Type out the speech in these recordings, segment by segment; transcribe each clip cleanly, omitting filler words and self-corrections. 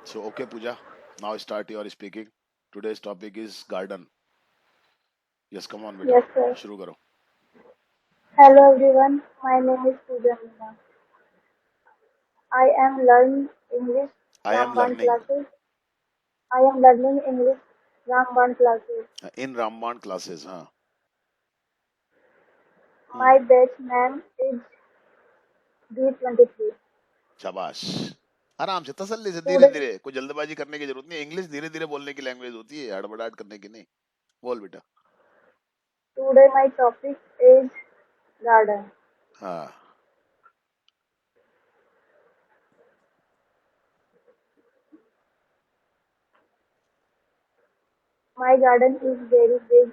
So, okay, Pooja, now start your speaking. Today's topic is garden. Yes, come on, beta. Yes, sir. शुरू करो. Hello, everyone. My name is Pooja Meena. I am learning English I am Ramban learning classes. I am learning English Ramban classes. in Ramban classes. हाँ. Hmm. My batch name is D23. शाबाश. आराम से तसल्ली से धीरे Today, धीरे, कोई जल्दबाजी करने की जरूरत नहीं. इंग्लिश धीरे धीरे बोलने की लैंग्वेज होती है, हड़बड़ाहट करने की नहीं. बोल बेटा. today my topic is garden. हाँ. My garden is very big.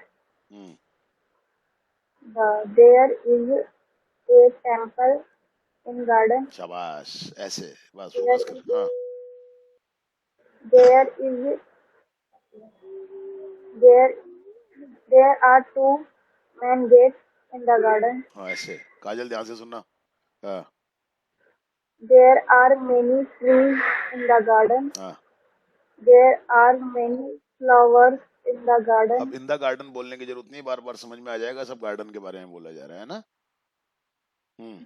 Hmm. There is a temple in garden. शाबाश. ऐसे बस There फोकस कर. is हाँ. there is there there are two main gates in the garden. हाँ ऐसे. काजल ध्यान से सुनना. हाँ. There are many trees in the garden. हाँ. There are many flowers in the अब garden. इन द गार्डन बोलने की जरूरत नहीं, बार बार समझ में आ जाएगा, सब गार्डन के बारे में बोला जा रहा है ना. हम्म.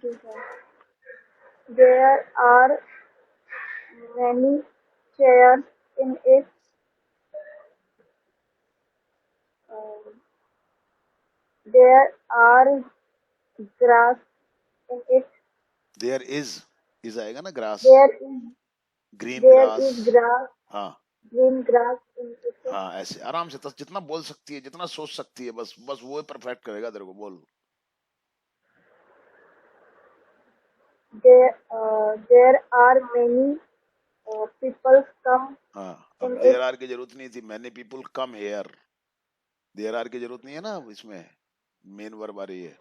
There are many chairs in it. Uh, there are grass in it. There is आएगा ना, grass. There is green there grass. is grass, हाँ. green grass in it. हाँ ऐसे आराम से जितना बोल सकती है, जितना सोच सकती है, बस बस वो परफेक्ट करेगा तेरे को. बोल. There are many people come हाँ. अब in देयर it. आर की जरूरत नहीं थी. Many people come here. There are की जरूरत नहीं है ना इसमें. मेन वर्ब आ रही है.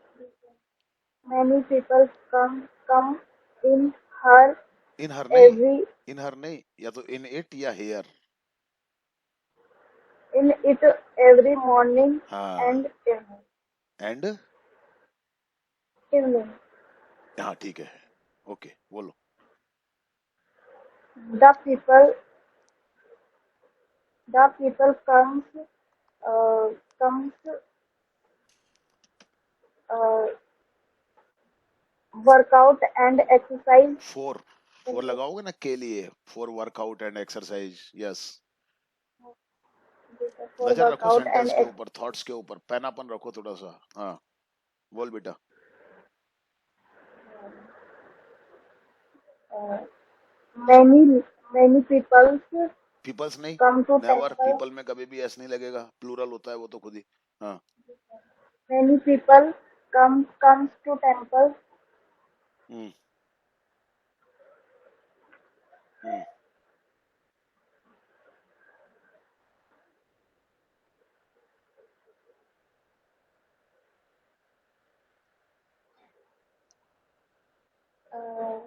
Many people come in her इन हर नहीं. every इन हर नहीं, या तो इन इट या here. in it every morning हाँ. and and. evening. हाँ ठीक है. ओके बोलो. The people the people comes uh, work out and exercise four. in four it. लगाओगे ना के लिए. For workout and exercise. Yes. For नजर रखो workout and सेंटेंस के ऊपर, थॉट्स के ऊपर, पैनापन रखो थोड़ा सा. हाँ. बोल बेटा. uh, many people पीपल्स नहीं. come to never. temple. People में कभी भी एस नहीं लगेगा, प्लूरल होता है वो तो खुद ही. हाँ. Many people comes to temple. Hmm. Hmm. Uh,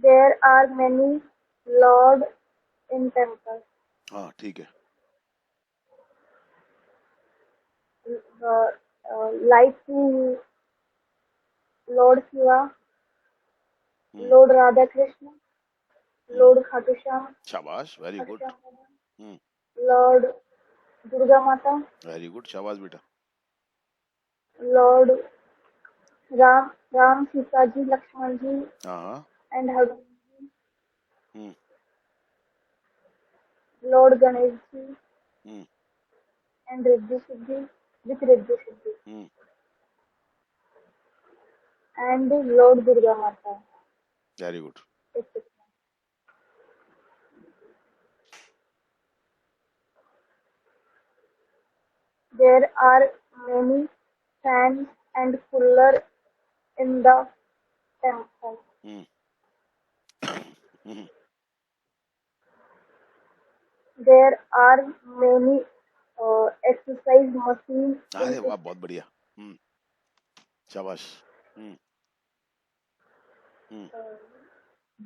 there are many lord in temple. हाँ ठीक है. Like Lord Shiva, हम्म. Lord Radha Krishna, हम्म. Lord Khatu Sham, शाबाश. Very Khatu good. Sham, हम्म. Lord Durga Mata, very good. शाबाश बेटा. Lord Ram, Sita ji, Lakshman ji, हाँ. and Hanuman, hmm. Lord Ganesh ji, hmm. and Riddhi Siddhi, with Riddhi Siddhi, hmm. and Lord Durga Mata, very good. etc. There are many fans and cooler in the temple. Hmm. Hmm. There are many exercise machines in अरे it. वाह, बहुत बढ़िया. हम्म. शाबाश. हम्म. हम्म. Uh,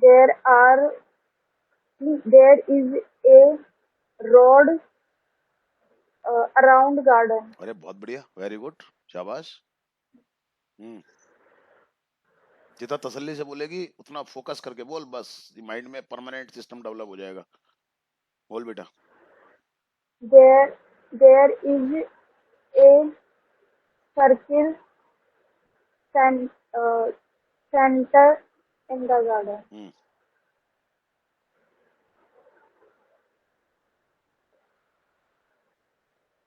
there are there is a road around garden. अरे बहुत बढ़िया. Very good. शाबाश. हम्म. जितना तसल्ली से बोलेगी उतना फोकस करके बोल, बस माइंड में परमानेंट सिस्टम डेवलप हो जाएगा। बोल बेटा। There, there is a circle cen- uh, center in the garden. Hmm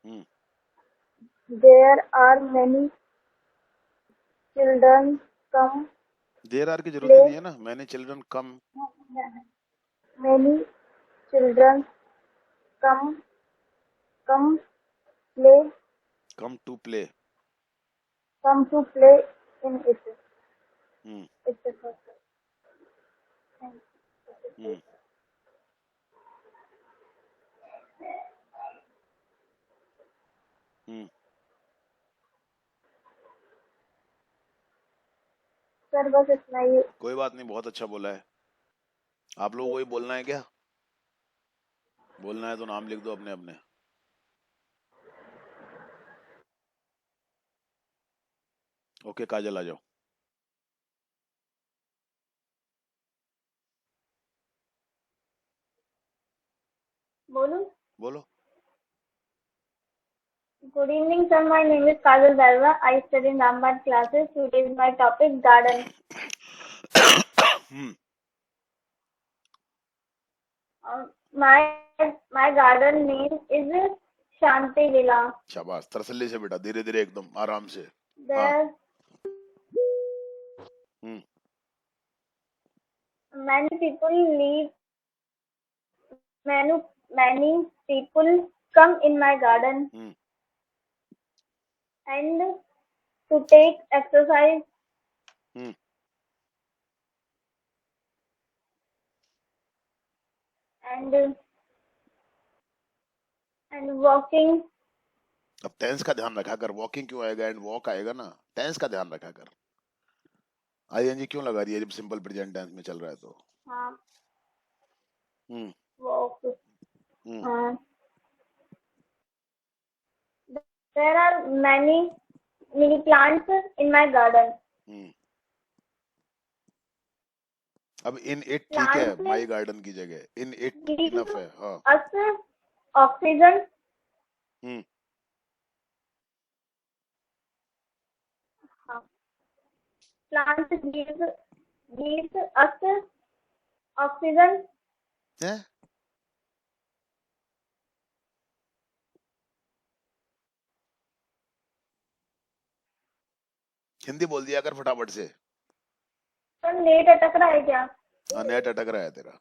hmm There are many children come there are की जरूरत ही play. नहीं है ना, मैंने children come. Many children come come play come to play. come to play in it. Hmm It's a circle. Hmm hmm sir बस इतना ही। कोई बात नहीं, बहुत अच्छा बोला है। आप लोगों को ही बोलना है क्या? बोलना है तो नाम लिख दो अपने अपने। ओके काजल, आ जाओ। बोलूं? बोलो। Good evening, sir. My name is Kajal Darwa. I study in Rambad classes. Today is my topic garden. Hmm My my garden name is Shanti Villa. शाबाश, तसल्ली से बेटा, धीरे धीरे एकदम आराम से। हाँ। There hmm many people live. Many people come in my garden hmm and to take exercise hmm and walking. अब टेंस का ध्यान रखा कर, वॉकिंग क्यों आएगा एंड वॉक आएगा ना, टेंस का ध्यान रखा कर। आईएनजी क्यों लगा रही है जब सिंपल प्रेजेंट टेंस में चल रहा है तो? हाँ, हम्म walk. हम्म हाँ. There are many plants in my garden. हम्म अब इन इट ठीक है, Plants माई गार्डन की जगह इन इट give इनफ है। हाँ। us oxygen. हम्म हाँ. Plants gives us oxygen. है? हिंदी बोल दिया कर फटाफट से। तो नेट अटक रहा है क्या? हाँ, नेट अटक रहा है तेरा।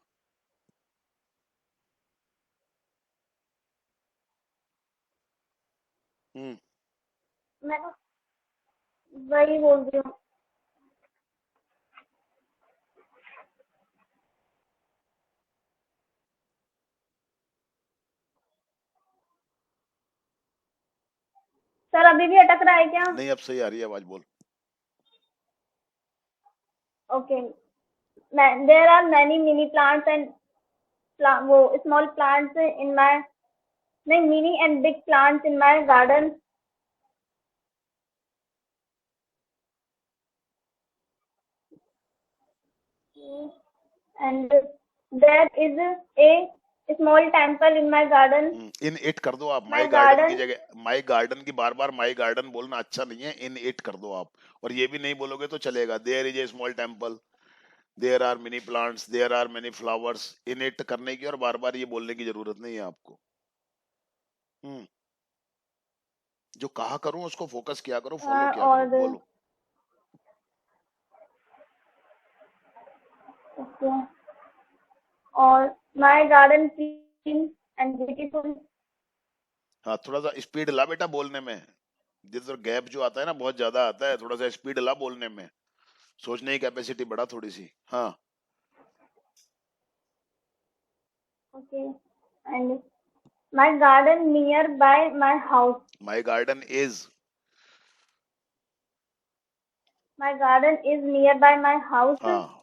हम्म मैं वही बोल रही हूँ। सर अभी भी अटक रहा है क्या? नहीं, अब सही आ रही है आवाज, बोल। Okay. There are many mini plants and वो small plants in my नहीं mini and big plants in my garden and there is a small temple in my garden. In it कर दो आप, My माई गार्डन की garden. जगह माई garden की बार बार माई garden बोलना अच्छा नहीं है, इन इट कर दो आप। और ये भी नहीं बोलोगे तो चलेगा, there is a small temple, there are many plants, there are many flowers, in it करने की और बार बार ये बोलने की जरूरत नहीं है आपको। हम्म जो कहा करूं उसको फोकस किया करो, फॉलो किया करो, और बोलो। okay. और my garden clean and beautiful. हाँ, थोड़ा सा स्पीड ला बेटा बोलने में, जिधर गैप जो आता है ना बहुत ज्यादा आता है, थोड़ा सा स्पीड ला बोलने में, सोचने की कैपेसिटी बढ़ा थोड़ी सी। हाँ। Okay. And my garden nearby my house. My garden is. My garden is nearby my house हाँ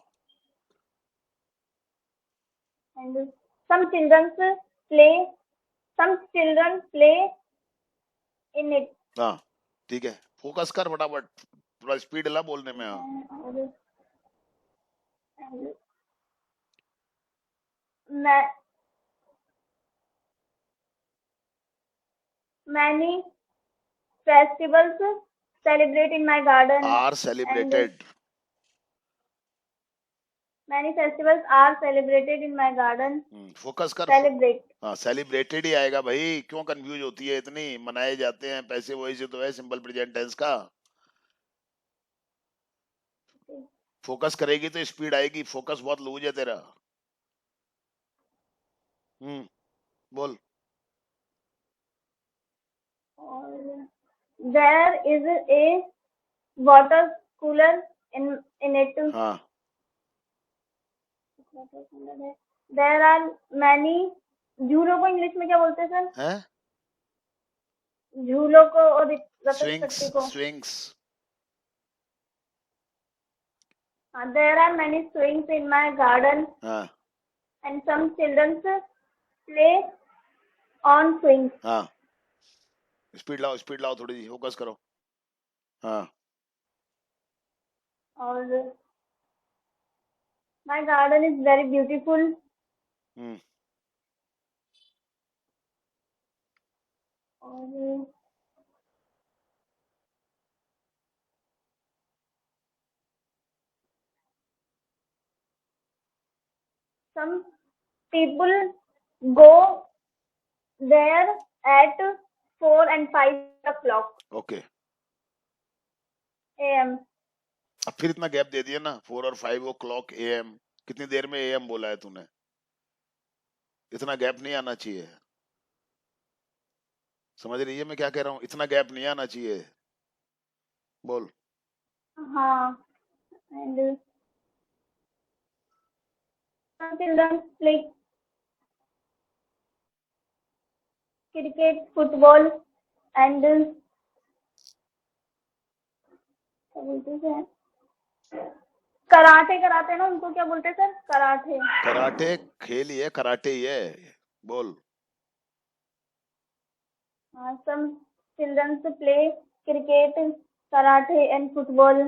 and some children play. Some children play in it. हाँ ठीक है, फोकस कर फटाफट, थोड़ा स्पीड ला बोलने में। हाँ। और and ma- many festivals celebrate in my garden, are and celebrated. many festivals are celebrated in my garden. Focus कर. Celebrate. हाँ, सेलिब्रेटेड ही आएगा भाई. क्यों कंफ्यूज होती है इतनी? मनाए जाते हैं, पैसे वही से तो है सिंपल प्रेजेंट टेंस का. फोकस करेगी तो स्पीड आएगी. फोकस बहुत लूज है तेरा. बोल. और there is a water cooler in it. हाँ. There are many झूलों को इंग्लिश में क्या बोलते हैं सर? हैं? झूलों को और रसक स्विंग्स. शक्ति को. Swings. There are many swings in my garden, हाँ. and some children play on swings. हाँ. स्पीड लाओ थोड़ी सी. फोकस करो. हाँ. और my garden is very beautiful. और some people go there at 4 and 5 o'clock okay. a.m. अब फिर इतना गैप दे दिया ना. 4 और 5 o'clock AM. कितनी देर में AM बोला है तूने? इतना गैप नहीं आना चाहिए. समझ रही है मैं क्या कह रहा हूँ? इतना गैप नहीं आना चाहिए. बोल. हाँ. And some children play cricket, football, and क्या बोलते हैं? कराटे कराते हैं ना, उनको क्या बोलते हैं सर? कराटे. कराटे खेल ही है. कराटे ही है. बोल. Some children play cricket, karate, and football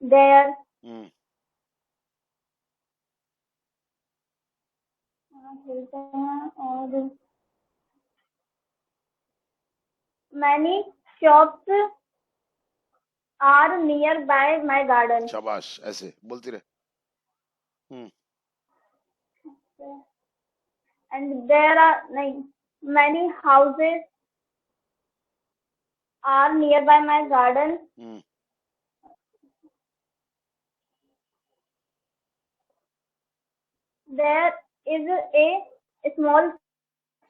there. खेलते हैं. और many shops are nearby my garden. शाबाश. ऐसे बोलती रहे. And there are many houses are nearby my garden. There is a small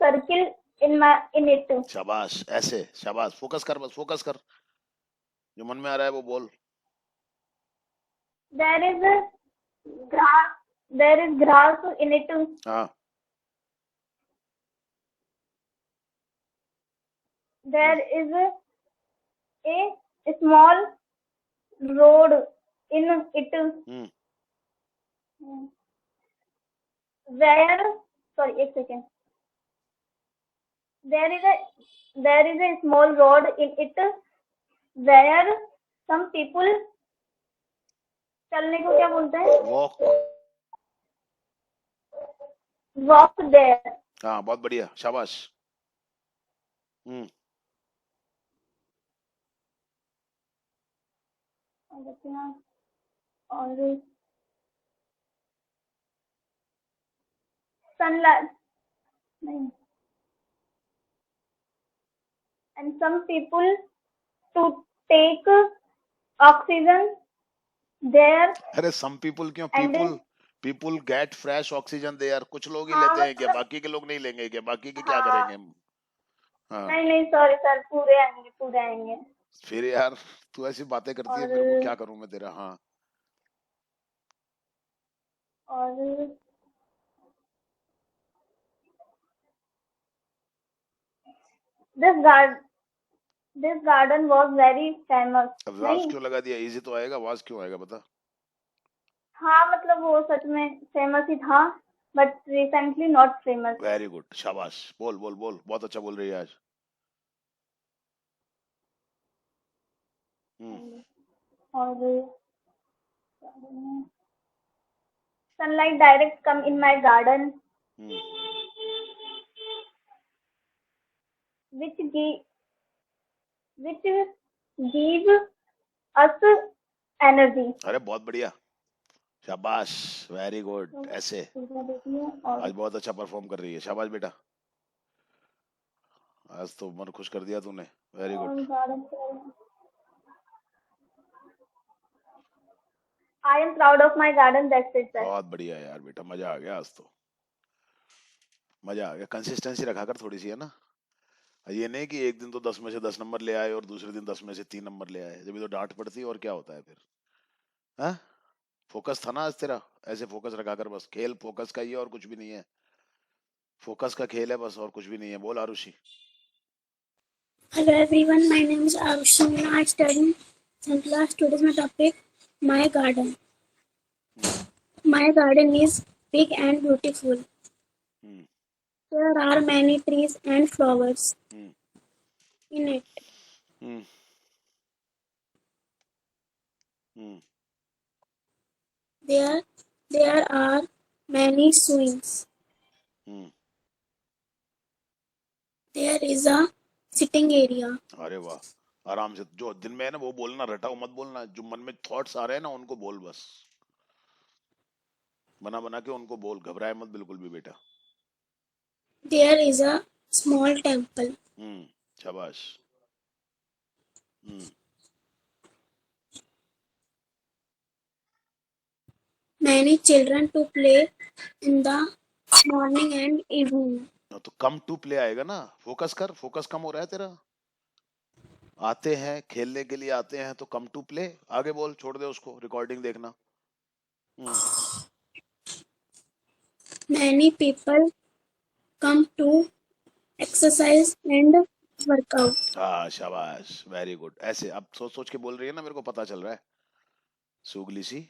circle in it. शाबाश. ऐसे. शाबाश. फोकस कर. बस फोकस कर. जो मन में आ रहा है वो बोल. There is grass in it. हाँ. There is a small road in it. एक second. There is a small road in it where some people चलने को क्या बोलते हैं? Walk there. हाँ, बहुत बढ़िया. शाबाश. और sunlight नहीं. And some people to take oxygen there. अरे some people क्यों? people get fresh oxygen there. कुछ लोग ही हाँ, लेते हैं क्या? बाकी के लोग नहीं लेंगे क्या? बाकी के क्या करेंगे हम? हाँ. नहीं सॉरी सर, पूरे आएंगे. फिर यार तू ऐसी बातें करती है, मेरे को क्या करूं मैं तेरा. हाँ. और this garden was very famous. अब वाज क्यों लगा दिया? इजी तो आएगा. वाज क्यों आएगा बता. हाँ मतलब वो सच में फेमस ही था, but recently not famous. Very good. शाबाश. बोल. बहुत अच्छा बोल रही है आज. और sunlight direct come in my garden, hmm, which give which give us energy. अरे बहुत बढ़िया, शाबाश, वेरी गुड। तो ऐसे चीजें देखनी है और आज बहुत अच्छा परफॉर्म कर रही है, शाबाश बेटा, आज तो मन खुश कर दिया तूने, very good. Garden I am proud of my garden. That's it, sir. बहुत बढ़िया यार बेटा, मजा आ गया आज तो, मजा आ गया। कंसिस्टेंसी रखा कर थोड़ी सी, है ना। ये नहीं कि एक दिन तो 10 में से 10 नंबर ले आए और दूसरे दिन 10 में से 3 नंबर ले आए, जब तो डांट पड़ती है और क्या होता है फिर। हाँ, फोकस था ना आज तेरा, ऐसे फोकस रखा कर बस। खेल फोकस का ही है और कुछ भी नहीं है, फोकस का खेल है बस, और कुछ भी नहीं है। बोल Arushi. Hello everyone, my name is Arushi. I study in class. Today's my topic, my garden. My garden is big and beautiful. Hmm, There are many trees and flowers hmm, in it. Hmm, hmm, There are many swings. Hmm. There is a sitting area. अरे वाह, आराम से जो दिन में है ना वो बोलना, रटाओ मत बोलना, जो मन में थॉट्स आ रहे हैं ना उनको बोल बस, बना बना के उनको बोल, घबराए मत बिल्कुल भी बेटा। There is a small temple. शाबाश। हम्म, Many children to play in the morning and evening. तो कम टू प्ले आएगा ना, फोकस कर, फोकस कम हो रहा है तेरा। आते हैं खेलने के लिए, आते हैं तो कम टू प्ले, आगे बोल, छोड़ दे उसको, रिकॉर्डिंग देखना। Many people come to exercise and work out. हाँ शाबाश, वेरी गुड। ऐसे अब सोच सोच के बोल रही है ना, मेरे को पता चल रहा है, सुगली सी।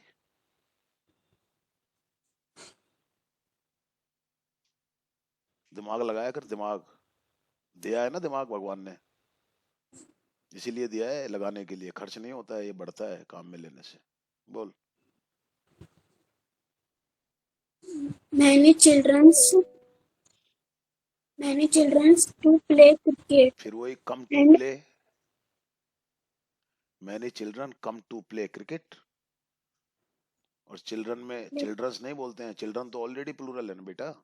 दिमाग लगाया कर, दिमाग दिया है ना, दिमाग भगवान ने इसीलिए दिया है, लगाने के लिए। खर्च नहीं होता है, ये बढ़ता है काम में लेने से। बोल। Many children to play cricket फिर वही come to and play, many children come to play cricket. और चिल्ड्रन में चिल्ड्रंस नहीं बोलते हैं, चिल्ड्रन तो ऑलरेडी प्लूरल है ना बेटा।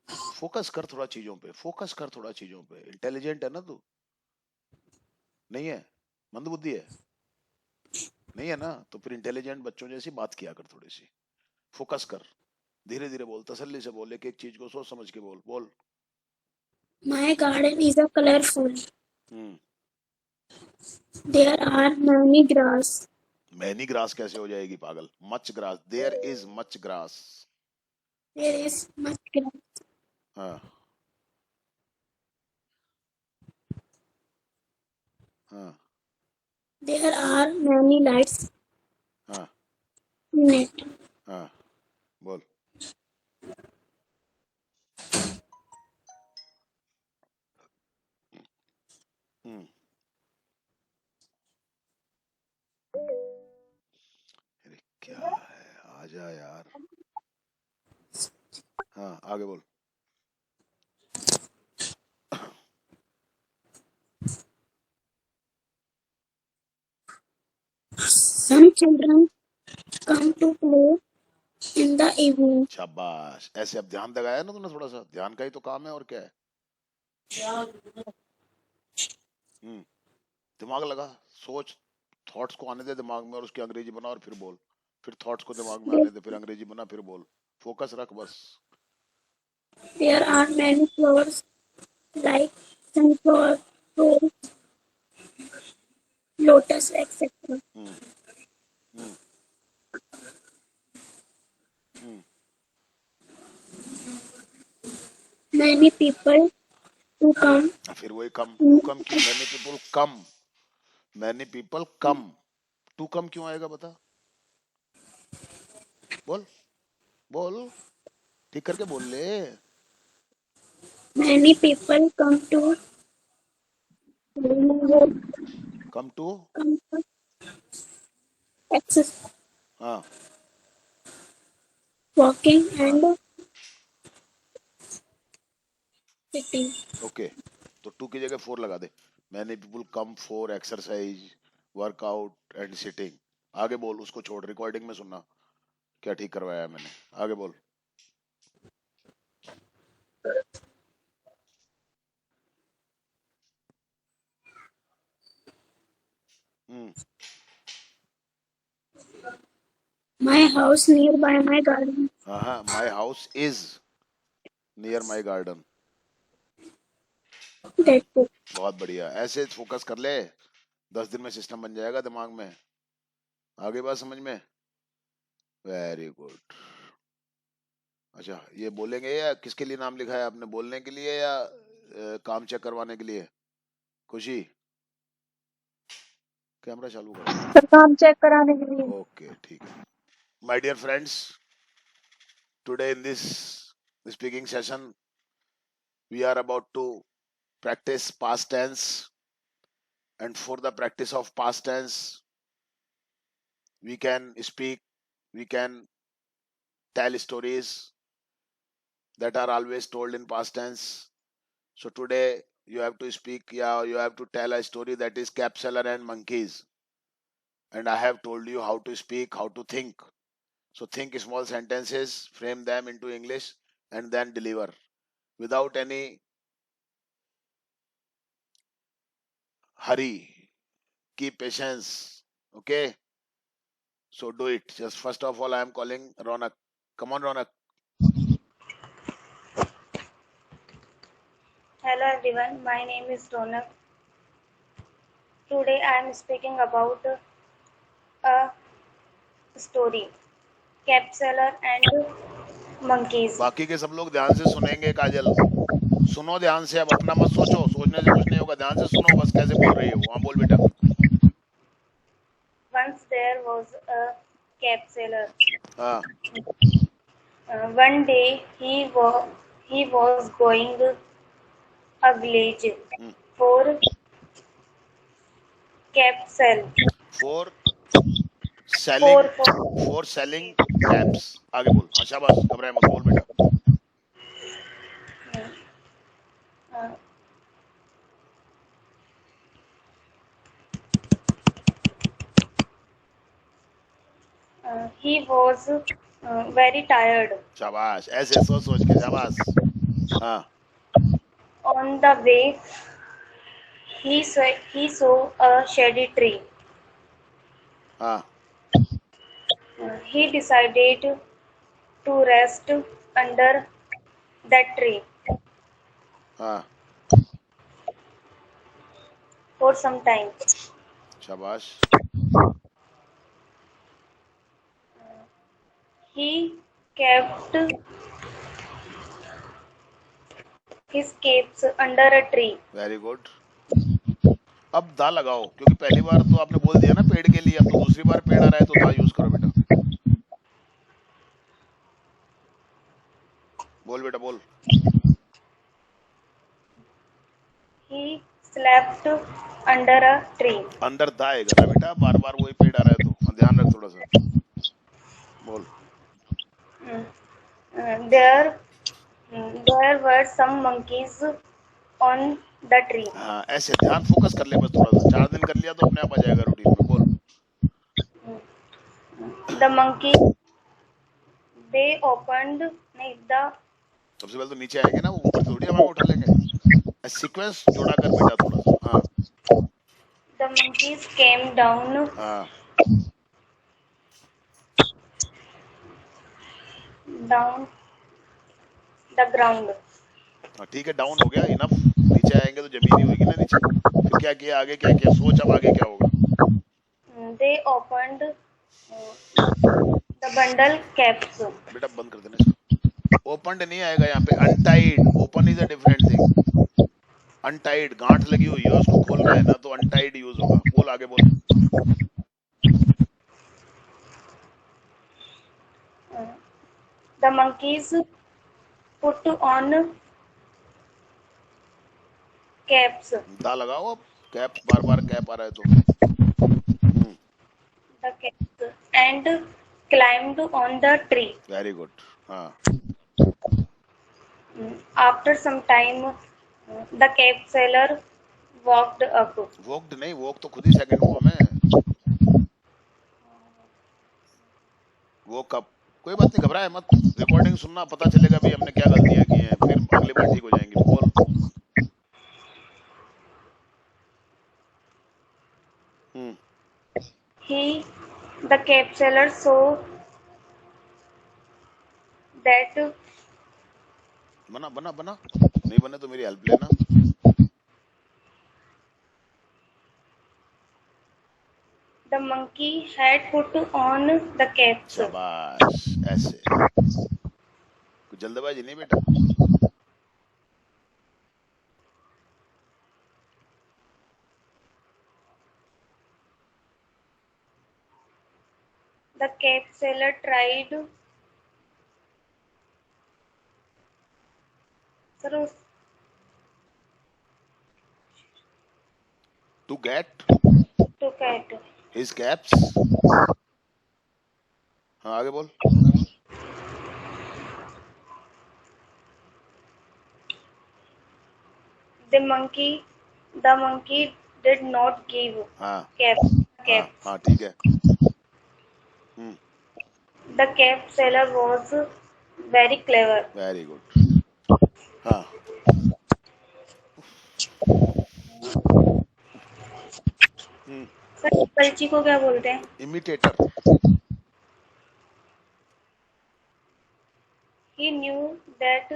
फोकस कर थोड़ा चीजों पे, फोकस कर थोड़ा चीजों पे। इंटेलिजेंट है ना तू, नहीं है, मंदबुद्धि है, नहीं है ना, तो फिर इंटेलिजेंट बच्चों जैसी बात किया कर थोड़ी सी। फोकस कर, धीरे धीरे बोल, तसल्ली से बोल, एक एक चीज को सोच समझ के बोल। बोल। my garden is a colorful. हम्म, There are many grass. Many grass कैसे हो जाएगी पागल, much grass, there is much grass. There is much grass. हाँ, हाँ, There are many lights हाँ, in it. हाँ, बोल। हम्म, अरे क्या है, आजा यार। हाँ, आगे बोल। Some children come to play in the evening. शाबाश, ऐसे अब ध्यान लगाया ना तूने, थोड़ा सा ध्यान का ही तो काम है, और क्या है। दिमाग लगा, सोच, थॉट्स को आने दे दिमाग में और उसकी अंग्रेजी बना और फिर बोल। फिर थॉट्स को दिमाग में आने दे, फिर अंग्रेजी बना, फिर बोल। फोकस रख बस। There are many flowers like sunflower, rose, lotus, etc. Hmm, hmm, hmm, Many people who come फिर वही कम टू in कम क्यों, many people come, many people come, to come क्यों आएगा बता। बोल, बोल, ठीक करके बोल ले। many people come to come to, come to exercise. हाँ, walking and sitting. ओके, तो टू की जगह 4 लगा दे। Many people come for exercise, workout and sitting. आगे बोल, उसको छोड़, रिकॉर्डिंग में सुनना क्या ठीक करवाया है मैंने। आगे बोल। हम्म, My house nearby my garden. हाँ, my house is near my garden. That's it. बहुत बढ़िया, ऐसे फोकस कर ले, 10 दिन में सिस्टम बन जाएगा दिमाग में। आगे बात समझ में? Very good. अच्छा, ये बोलेंगे या किसके लिए नाम लिखा है आपने, बोलने के लिए या काम चेक करवाने के लिए? खुशी, कैमरा चालू कर। सर काम चेक कराने के लिए। ओके, ठीक है। My dear friends, today in this speaking session we are about to practice past tense, and for the practice of past tense we can speak, we can tell stories that are always told in past tense. So today you have to speak, yeah, you have to tell a story that is Capseller and monkeys, and I have told you how to speak, how to think. So think small sentences, frame them into English, and then deliver without any hurry. Keep patience, okay? So do it. Just first of all, I am calling Ronak. Come on, Ronak. Hello everyone, my name is Ronak. Today I am speaking about a story, Capseller and monkeys. बाकी के सब लोग ध्यान से सुनेंगे। काजल, सुनो ध्यान से, अब अपना मत सोचो, सोचने से कुछ नहीं होगा, ध्यान से सुनो बस कैसे बोल रही हो। हाँ बोल बेटा। Once there was a Capseller. हाँ, One day he was going a village hmm, for capsule. for selling, For for selling caps। आगे बोल। हाँ शाबाश, घबराए मत, बोल बेटा। uh, he was very tired. शाबाश, ऐसे सोच सोच के, शाबाश। हाँ, On the way, he saw a shady tree. हाँ, He decided to rest under that tree हाँ, for some time. शाबाश। He kept his capes under a tree. Very good. अब दा लगाओ, क्योंकि पहली बार तो आपने बोल दिया ना पेड़ के लिए, अब तो दूसरी बार पेड़ आ रहा है तो दा यूज करो बेटा। बोल बेटा, बोल। He slept under a tree. अंदर दा आएगा ना बेटा, बार बार वही पेड़ आ रहा है तो हाँ, ध्यान रख थोड़ा सा। बोल। There were some monkeys on the tree. हाँ, ऐसे ध्यान फोकस कर ले बस थोड़ा सा, 4 दिन कर लिया तो अपने आप आ जाएगा रूटीन में। बोल। The monkeys they opened the सबसे पहले तो नीचे आएंगे ना, वो ऊपर थोड़ी हवा उठा लेंगे। सीक्वेंस जोड़ा कर बेटा थोड़ा सा। हाँ, the monkeys came down हाँ, the ground. हाँ, ठीक है, डाउन हो गया, इनफ। नीचे आएंगे तो जमीन ही होगी ना नीचे। फिर क्या किया आगे, क्या किया, सोच अब आगे क्या होगा। They opened the bundle caps. बेटा बंद कर देना इसको। ओपन नहीं आएगा यहाँ पे, untied. Open is a different thing. Untied, गांठ लगी हुई है, उसको खोलना है ना, तो अनटाइड यूज होगा। बोल आगे, बोल। The monkeys put on caps. दा लगाओ अब, कैप, बार बार कैप आ रहा है तो। The caps and climbed on the tree. Very good. हाँ. After some time, the cave seller walked up. वोक्ड नहीं, वोक तो खुद ही सेकंड फॉर्म है. वो कब. कोई बात नहीं, घबराए मत. रिकॉर्डिंग सुनना, पता चलेगा भी हमने क्या गलतियां की हैं, फिर अगली बार ठीक हो जाएंगी. बोल. हम्म. The cave seller saw that बना बना बना. नहीं बने तो मेरी हेल्प लेना. the monkey had put on the caps. शाबाश. ऐसे कुछ जल्दबाजी नहीं बेटा. The cave seller tried. Sir, to get to get. His caps. हाँ आगे बोल. The monkey did not give हाँ caps. हाँ हाँ ठीक है. हम्म. The cave seller was very clever. Very good. हाँ. हम्म. सर कलची को क्या बोलते हैं? Imitator. He knew that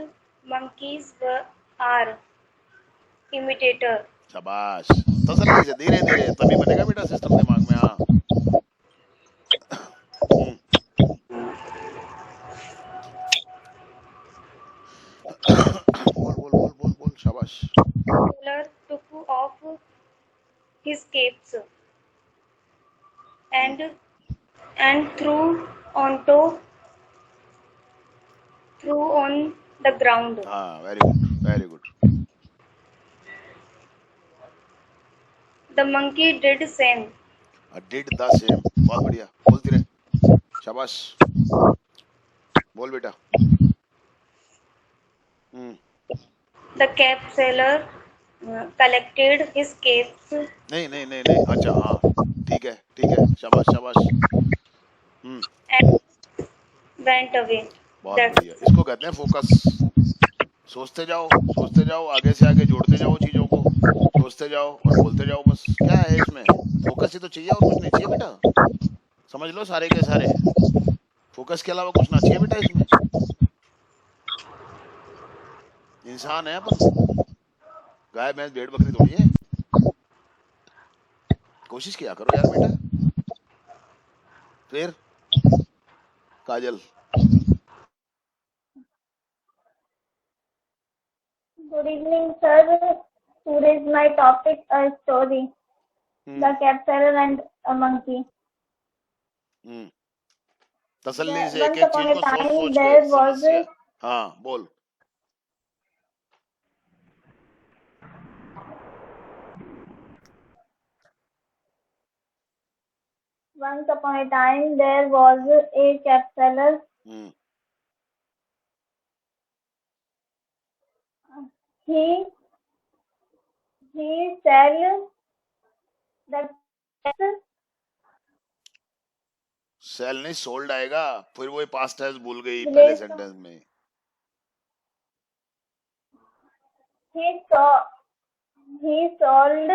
monkeys are imitator. शाबाश. तसल्ली से, धीरे धीरे, तभी बनेगा बेटा सिस्टम दिमाग में. हाँ. हम्म. बोल बोल बोल बोल बोल. शाबाश. Seller took off his caps and threw on the ground. हाँ very good very good. The monkey did same. Did the same. बहुत बढ़िया. बोलती रहे. शाबाश. बोल बेटा. हम्म. The cap seller collected his caps नहीं नहीं नहीं नहीं. अच्छा हाँ ठीक है ठीक है. शाबाश शाबाश. हम्म. and went away. बहुत That's बढ़िया. इसको कहते हैं फोकस. सोचते जाओ, आगे से आगे जोड़ते जाओ चीजों को. सोचते जाओ और बोलते जाओ. बस क्या है इसमें. फोकस ही तो चाहिए, और कुछ नहीं चाहिए बेटा. समझ लो सारे के सारे. फोकस के अलावा कुछ ना चाहिए बेटा इसमें. इंसान है अपन. गाय भैंस भेड़ बकरी थोड़ी है. कोशिश किया करो यार बेटा. फिर काजल. Good evening, sir. Today is my topic a story. The cap seller and a monkey. तसल्ली से Once एक एक upon चीज a को सोच time, सोच there के was समस्या. हाँ बोल. Once upon a time, there was a cap seller. He sell the caps. Sell नहीं, सोल्ड आएगा. फिर वो पास्ट टेंस भूल गई Yes, पहले sir. सेंटेंस में. He sold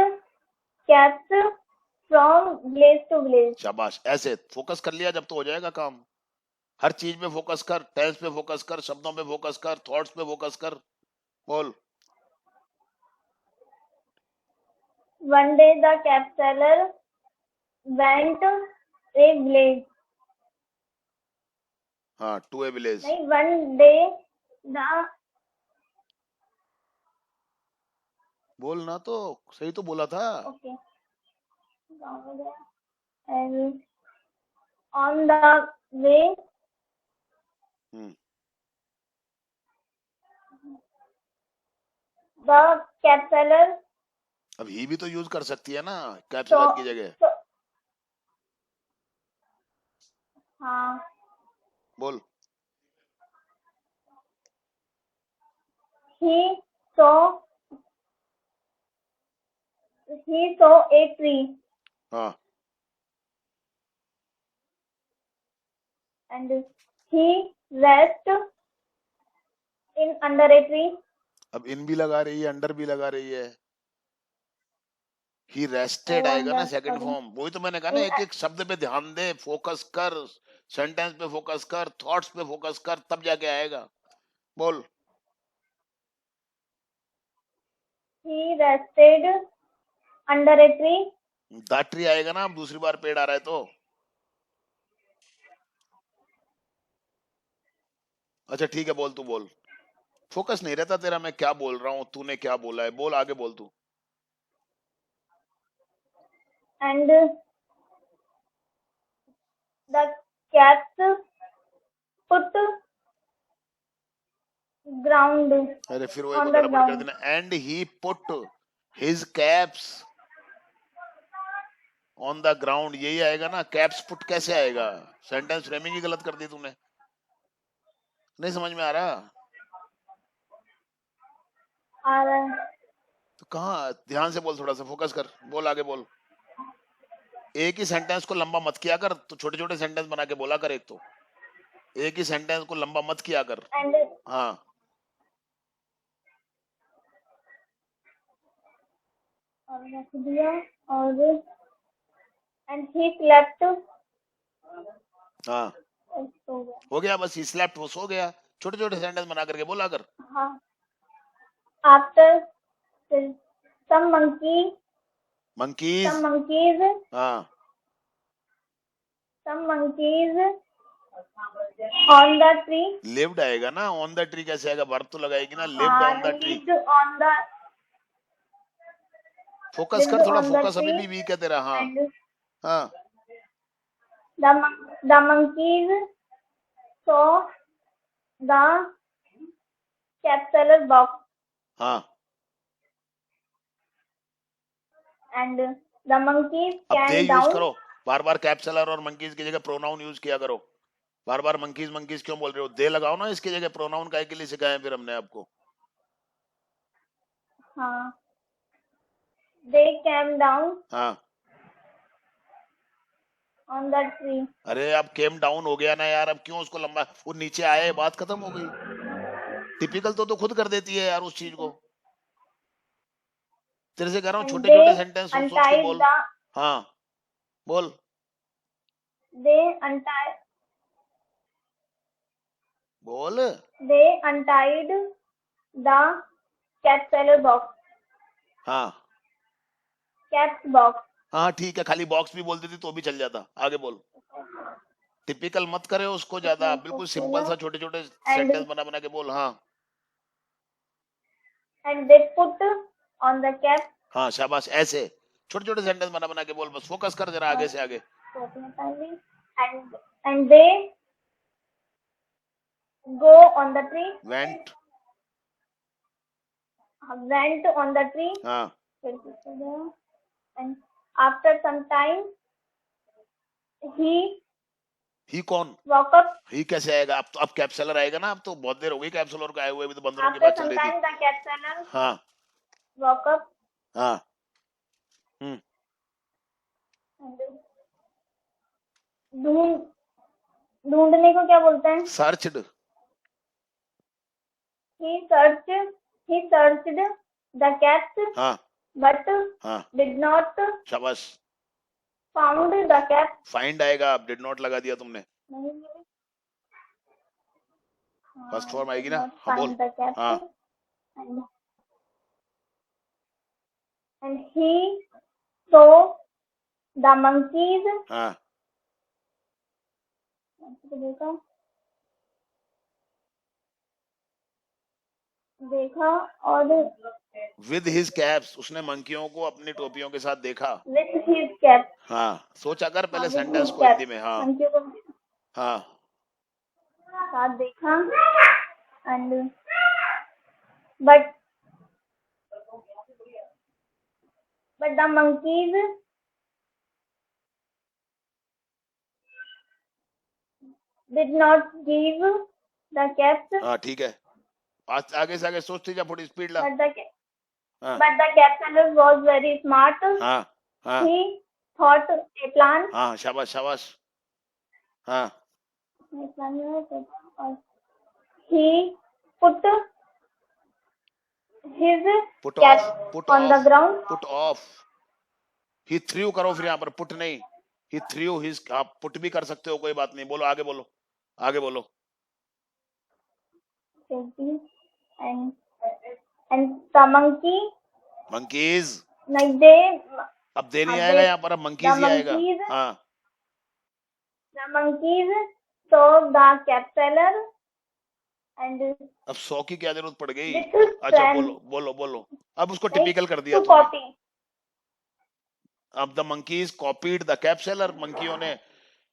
caps from village to village. शाबाश. ऐसे फोकस कर लिया जब तो हो जाएगा काम. हर चीज पे फोकस कर. टेंस पे फोकस कर. शब्दों पे फोकस कर. थॉट्स पे फोकस कर. बोल. One day the cap seller went a village. हाँ टू ए विलेज. नहीं, one day the बोलना तो सही तो बोला था. okay. And on the way the cap seller अब ही भी तो यूज कर सकती है ना कैप्स की जगह. हाँ, बोल। he saw a tree हाँ, and he rested in under a tree. अब इन भी लगा रही है, अंडर भी लगा रही है। ही रेस्टेड Oh, आएगा ना under, सेकंड sorry. फॉर्म। वही तो मैंने कहा ना, In एक एक शब्द पे ध्यान दे, फोकस कर, सेंटेंस पे फोकस कर, थॉट्स पे फोकस कर, तब जाके आएगा। बोल। he rested under a tree the tree आएगा ना, अब दूसरी बार पेड़ आ रहा है तो। अच्छा ठीक है, बोल, तू बोल। फोकस नहीं रहता तेरा, मैं क्या बोल रहा हूँ, तूने क्या बोला है, बोल आगे, बोल तू। and the cats put ground अरे फिर वही on the गड़बड़ कर ground देना। And he put his caps on the ground, यही आएगा ना। कैप्स पुट कैसे आएगा? सेंटेंस फ्रेमिंग ही गलत कर दी तूने। नहीं समझ में आ रहा? और तो कहाँ, ध्यान से बोल, थोड़ा सा फोकस कर, बोल आगे बोल। एक ही सेंटेंस को लंबा मत किया कर, तो छोटे छोटे सेंटेंस बना के बोला कर। एक तो एक ही सेंटेंस को लंबा मत किया कर। and हाँ, और रख दिया और and he slept हाँ, सो गया। हो गया बस। स्लैप्ट, वो सो गया। छोटे छोटे सेंटेंस बना करके बोला कर। हाँ, after some मंकीज, monkeys हाँ, on the tree. लिव्ड आएगा ना। ऑन द ट्री कैसे आएगा? वर्ब तो लगाएगी ना, लिव्ड हाँ, ऑन द ट्री। फोकस कर lived थोड़ा, on the फोकस अभी भी tree वीक है तेरा। हाँ, and हाँ, the monkeys saw the capsular box हाँ। and the monkeys अब दे came यूज down. करो, बार बार कैप्सलर और मंकीज की जगह प्रोनाउन यूज किया करो। बार बार मंकीज मंकीज क्यों बोल रहे हो? दे लगाओ ना इसकी जगह। प्रोनाउन काहे के लिए सिखाए हैं फिर हमने आपको? हाँ, they came down हाँ, on the tree. अरे अब केम डाउन हो गया ना यार, अब क्यों उसको लंबा, वो नीचे आए, बात खत्म हो गई। टिपिकल तो खुद कर देती है यार उस चीज को। तेरे से कह रहा हूँ And छोटे छोटे they सेंटेंस सोच सोच के untied बोल। the हाँ, बोल। they untied बोल। they untied the capsular box. हाँ, Cat's box. हाँ ठीक है, खाली बॉक्स भी बोल देती तो भी चल जाता। आगे बोल। टिपिकल मत करे उसको ज्यादा, बिल्कुल सिंपल सा छोटे छोटे सेंटेंस बना बना के बोल। हाँ, And they put on the cap. हाँ, शाबाश, ऐसे छोटे छोटे सेंटेंस बना बना के बोल। बस फोकस कर जरा आगे से आगे। And they go on the tree. Went, Went on the tree. हाँ, And after some time, ही कौन? woke up. ही कैसे आएगा? अब कैप्सलर आएगा ना। अब तो बहुत देर हो गई कैप्सलर को आए हुए, अभी तो बंदरों की After बात चल some रही थी। time, the caterpillar हाँ, woke up. हाँ, हम्म, And ढूंढने को क्या बोलते हैं? Searched. He searched the cats, हाँ, but हाँ, did not शाबाश। found the cat. फाइंड आएगा, अब डिड नॉट लगा दिया तुमने। नहीं मिली. फर्स्ट फॉर्म आएगी Did ना। not हाँ, बोल। find the cat. हाँ, And he saw the monkeys. हाँ, देखा और विद हिज कैप्स, उसने मंकियों को अपनी टोपियों के साथ देखा। with his cap. हाँ, सोचा कर पहले with सेंटेंस his को cap. हिंदी में। हाँ, मंकियों को हाँ, साथ देखा and but the monkeys did not give the caps, हाँ ठीक है, आगे से आगे सोचती जा, थोड़ी स्पीड ला। हाँ but the cap seller was very smart. हाँ हाँ He thought a plan. हाँ, शाबाश शाबाश। हाँ He put his put cap of, put on the of, ground. Put off. He through करो फिर, यहाँ पर पुट नहीं, ही थ्रू हिज, आप पुट भी कर सकते हो, कोई बात नहीं, बोलो आगे, बोलो आगे बोलो। and the monkey, monkeys, like they, अब दे नहीं हाँ, आएगा they- यहाँ पर, अब the मंकीज ही आएगा। monkeys, हाँ the monkeys saw the cap seller and अब 100 की क्या जरूरत पड़ गई? with अच्छा friend, बोलो बोलो बोलो, अब उसको like, टिपिकल कर दिया to तुमने। copy. अब the monkeys copied the cap seller, मंकियों ने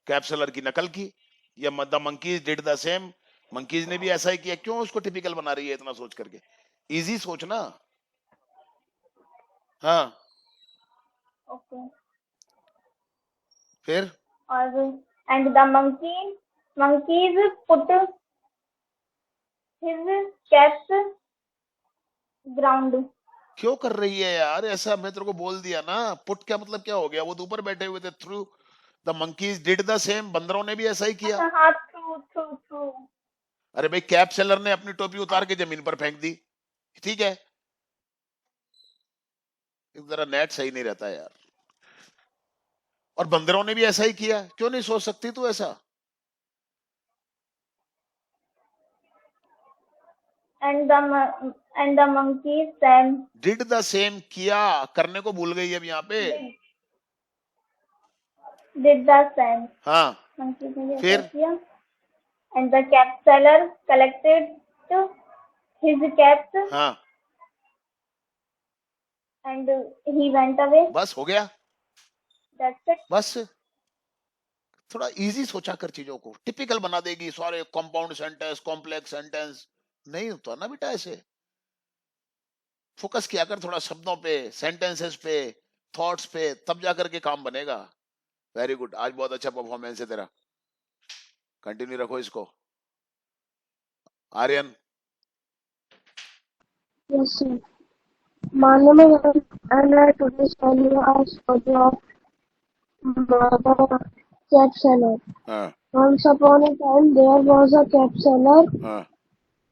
कैप सेलर की नकल की, या the monkeys did the same, monkeys ने भी ऐसा ही किया। क्यों उसको टिपिकल बना रही है इतना सोच करके? इजी सोचना। हाँ Okay. फिर और and the monkeys put his caps ground. क्यों कर रही है यार ऐसा? मैं तेरे को बोल दिया ना, पुट क्या मतलब क्या हो गया? वो तो ऊपर बैठे हुए थे। Through the monkeys did the same, बंदरों ने भी ऐसा ही किया। हाँ, true. अरे भाई, कैप सेलर ने अपनी टोपी उतार के जमीन पर फेंक दी, ठीक है। जरा नेट सही नहीं रहता यार। और बंदरों ने भी ऐसा ही किया, क्यों नहीं सोच सकती तू ऐसा? And the monkeys did the same, किया, करने को भूल गई अब यहाँ पे। did the same. हाँ Monkeys ने भी फिर? ऐसा किया. And the cap seller collected his caps हाँ and he went away. बस हो गया, That's it. बस। थोड़ा इजी सोचा कर चीजों को, टिपिकल बना देगी सारे कंपाउंड सेंटेंस, कॉम्प्लेक्स सेंटेंस नहीं होता ना बेटा ऐसे। फोकस किया कर थोड़ा शब्दों पे, सेंटेंसेस पे, थॉट्स पे, तब जाकर के काम बनेगा। वेरी गुड, आज बहुत अच्छा परफॉर्मेंस है तेरा, कंटिन्यू रखो इसको। Aryan. Yes, sir. My name is Arun and I today tell you a story of the cap seller. हाँ Once upon a time, there was a cap seller. हाँ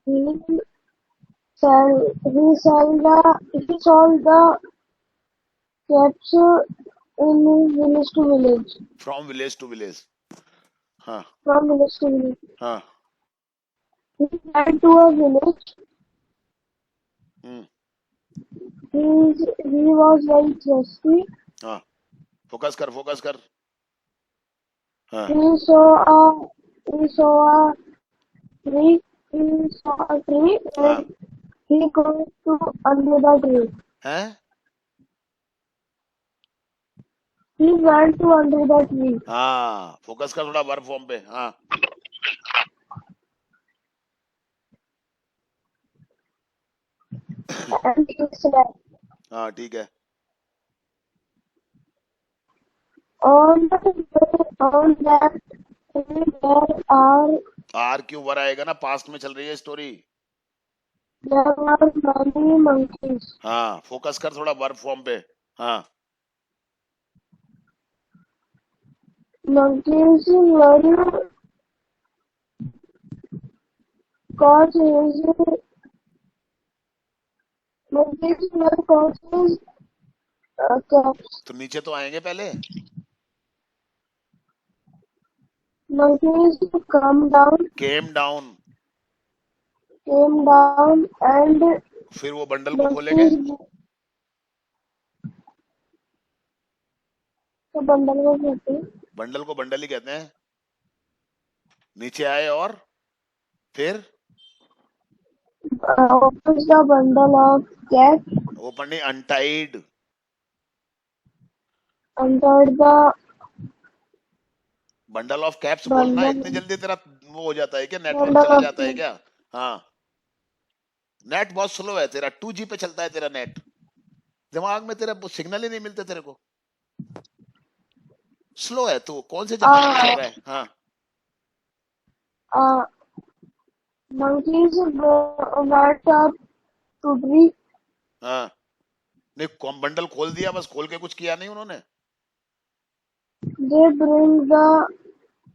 He sold the caps in village to village. From village to village. हाँ From village to village. हाँ He went to a village. Hmm He was very thirsty. हाँ, focus कर focus कर। हाँ He saw a tree. He saw a tree हाँ and he goes to under the tree. हैं? He went to under the tree हाँ, focus कर थोड़ा verb form पे। हाँ and he slept. हाँ ठीक है। On that tree there are क्यों वर आएगा ना, पास्ट में चल रही है स्टोरी। were many monkeys. हाँ, फोकस कर थोड़ा वर्ब फॉर्म पे। हाँ Monkeys were caught his caps. तो नीचे तो आएंगे पहले। Monkeys came down and फिर वो बंडल को खोलेंगे। तो बंडल को कहते हैं। बंडल को बंडल ही कहते हैं। नीचे आए और फिर opens the bundle of caps open नहीं, untied. under the bundle of caps बोलना, bundle इतनी जल्दी तेरा वो हो जाता है क्या, नेटवर्क bundle चला of जाता है caps. क्या? हाँ, नेट बहुत स्लो है तेरा, 2G पे चलता है तेरा नेट, दिमाग में तेरा सिग्नल ही नहीं मिलते तेरे को, स्लो है तू। कौन से जमाने में चल रहा है? हाँ monkeys went up to tree. हाँ, नहीं बंडल खोल दिया, बस खोल के कुछ किया नहीं उन्होंने। They bring the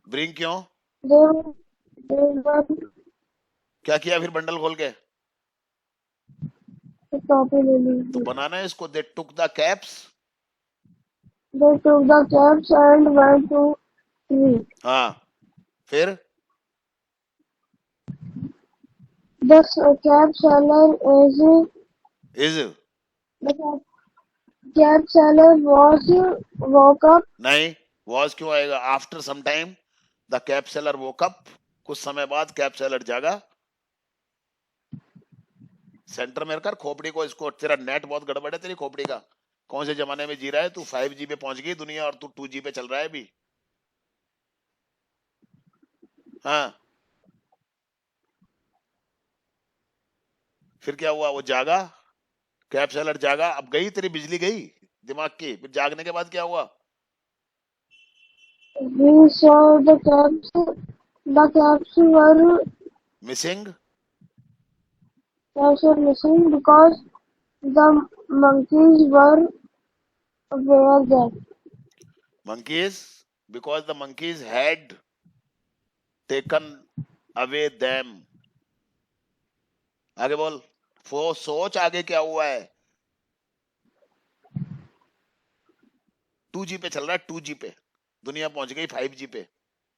ब्रिंग क्यों, they were क्या किया फिर बंडल खोल के? the copy तो release. बनाना है इसको, they took the caps. They took the caps and went to tree. हाँ, फिर The cap seller is the cap seller was woke up. नहीं, वॉज क्यों आएगा? After some time the cap seller woke up, कुछ समय बाद cap seller जागा। Centre में कर खोपड़ी को, इसको, तेरा नेट बहुत गड़बड़ है तेरी खोपड़ी का। कौन से जमाने में जी रहा है तू? 5G पे पहुंच गई दुनिया और तू 2G पे चल रहा है अभी। हाँ, फिर क्या हुआ? वो जागा, कैप सेलर जागा, अब गई तेरी बिजली गई दिमाग की। फिर जागने के बाद क्या हुआ? He saw the caps. The caps were missing. missing because the monkeys were there. monkeys, because the monkeys had taken away them। आगे बोल, वो सोच आगे क्या हुआ है? 2G पे चल रहा है, 2G पे दुनिया पहुंच गई 5G पे।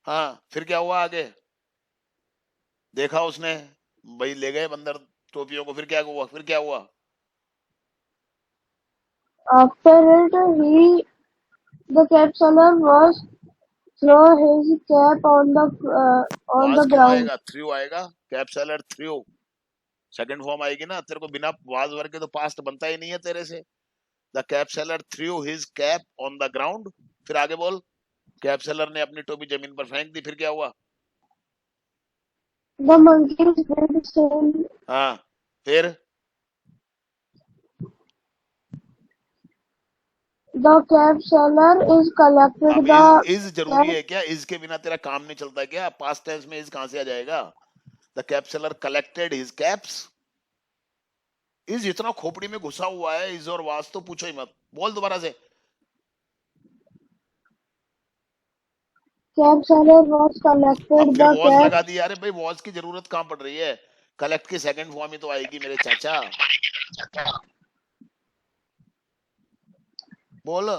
हाँ, फिर क्या हुआ आगे? देखा उसने, भाई ले गए बंदर टोपियों को, फिर क्या हुआ? फिर क्या हुआ? After it, the cap seller was throw his cap on was the क्यों ground. आएगा? थ्रू आएगा, cap seller through second form आएगी ना। तेरे को बिना वाज वर्ग के तो पास्ट बनता ही नहीं है तेरे से। The cap seller through his cap on the ground. फिर आगे बोल, कैप सेलर ने अपनी टोपी जमीन पर फेंक दी, फिर क्या हुआ? The monkeys did same. हाँ, फिर The cap seller is collected अब the इज जरूरी cap. है क्या? इज के बिना तेरा काम नहीं चलता क्या? पास्ट टेंस में इज कहां से आ जाएगा? The cap seller collected his caps. Is इतना खोपड़ी में घुसा हुआ है, इज और वाज तो पूछो ही मत। बोल दोबारा से। Cap seller was अब collected फिर the वॉज cap. लगा दिया। अरे भाई, वॉज की जरूरत कहां पड़ रही है? कलेक्ट की सेकंड फॉर्म ही तो आएगी मेरे चाचा। बोल।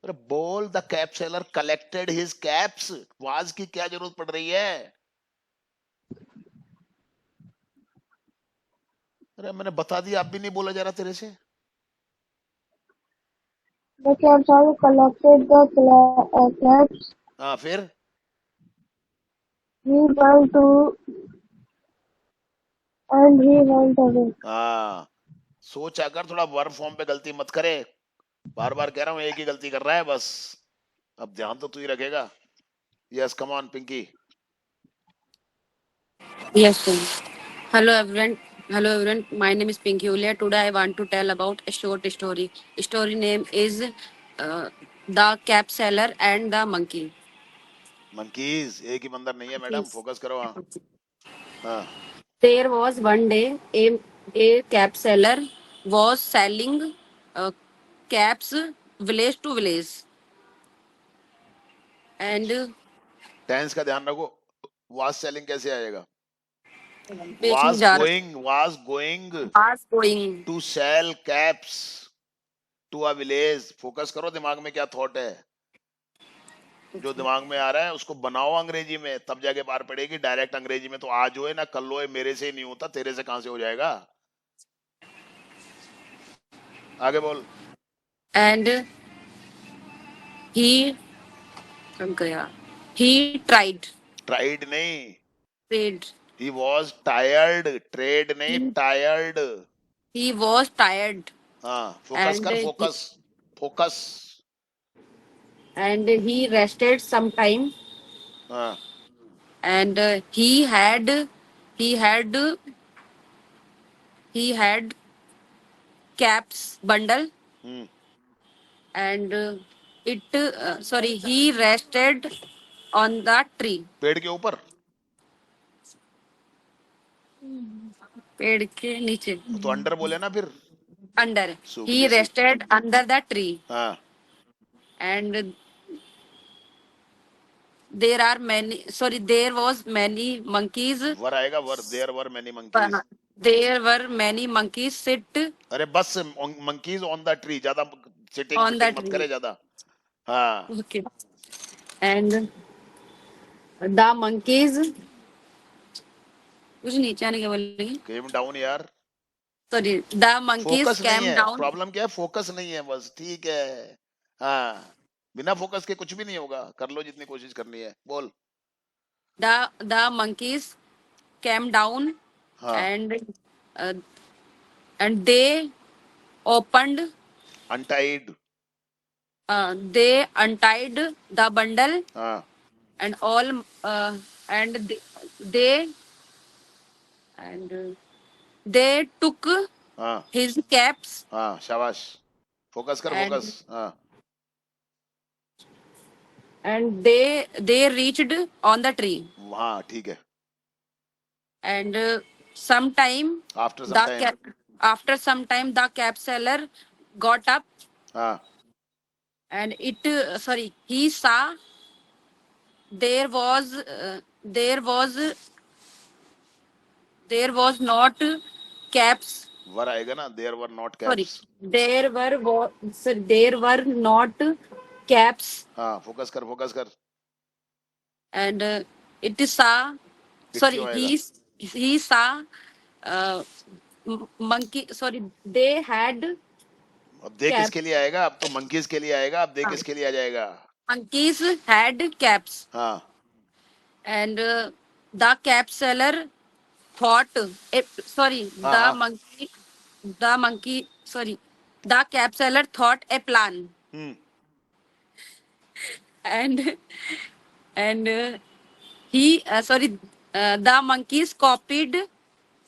अरे बोल, the cap seller collected his caps. Was की क्या जरूरत पड़ रही है? अरे मैंने बता दिया, अब भी नहीं बोला जा रहा तेरे से। The cap seller collected the caps. हाँ, फिर He went to and he went away. हाँ, सोच आकर थोड़ा वर्ब फॉर्म पे गलती मत करे। बार बार कह रहा हूँ, एक ही गलती कर रहा है बस। अब ध्यान तो तू ही रखेगा। Yes, come on Pinky. Yes, sir. Hello everyone. Hello everyone. My name is Pinky Ulia. Today I want to tell about a short story. Story name is The Cap Seller and the Monkey. Monkeys एक ही बंदर नहीं है madam, Yes. Focus करो। हाँ, हाँ, There was one day a cap seller was selling caps village to village, and tense का ध्यान रखो। वाज सेलिंग कैसे आएगा? बेचने जा रहा was going was going to sell caps to a village. Focus करो, दिमाग में क्या थॉट है। जो दिमाग में आ रहा है उसको बनाओ अंग्रेजी में, तब जाके बाहर पड़ेगी। डायरेक्ट अंग्रेजी में तो आज होए ना कल होए, मेरे से ही नहीं होता, तेरे से कहां से हो जाएगा? आगे बोल। and he गया he tried ट्राइड नहीं, trade he was tired. Trade नहीं, he, tired. he was tired हाँ, फोकस and कर, he, focus focus. and he rested some time हाँ, and he had he had caps bundle hmm, and he rested on the tree. पेड़ के ऊपर, पेड़ के नीचे. तो अंडर बोले ना फिर. Under. सुगली He C. rested under the tree. हाँ. And there was many monkeys. Were आएगा were. There were many monkeys. There were many monkeys sit अरे बस मंकीज ऑन द ट्री. ज्यादा सिटिंग on the फिटिंग मत करे tree. ज्यादा. हाँ. Okay. And the monkeys, कुछ नीचे आने के बोलेंगे. केम डाउन यार. Sorry, the monkeys फोकस नहीं came है. down. प्रॉब्लम क्या है? फोकस नहीं है बस. ठीक है. हाँ. बिना फोकस के कुछ भी नहीं होगा. कर लो जितनी कोशिश करनी है. बोल. The monkeys came down हाँ. uh, and they opened. Untied. They untied the bundle हाँ. and all and they and they took हाँ. his caps हाँ. शाबाश. फोकस कर. and focus. हाँ. they reached on the tree. हाँ. ठीक है. And sometime after some time. after some time the cap seller got up हाँ. and he saw there was not caps. Were आएगा ना. There were not Sorry, caps. there were not caps. हाँ. Focus कर. Focus कर. And it saw It sorry क्यों आएगा? he saw monkey. Sorry, they had अब दे cap. किसके लिए आएगा? अब तो मंकीज के लिए आएगा. अब दे हाँ. किसके लिए आ जाएगा? monkeys had caps. हाँ. And the cap seller thought हाँ. the हाँ. monkey the cap seller thought a plan. And the monkeys copied.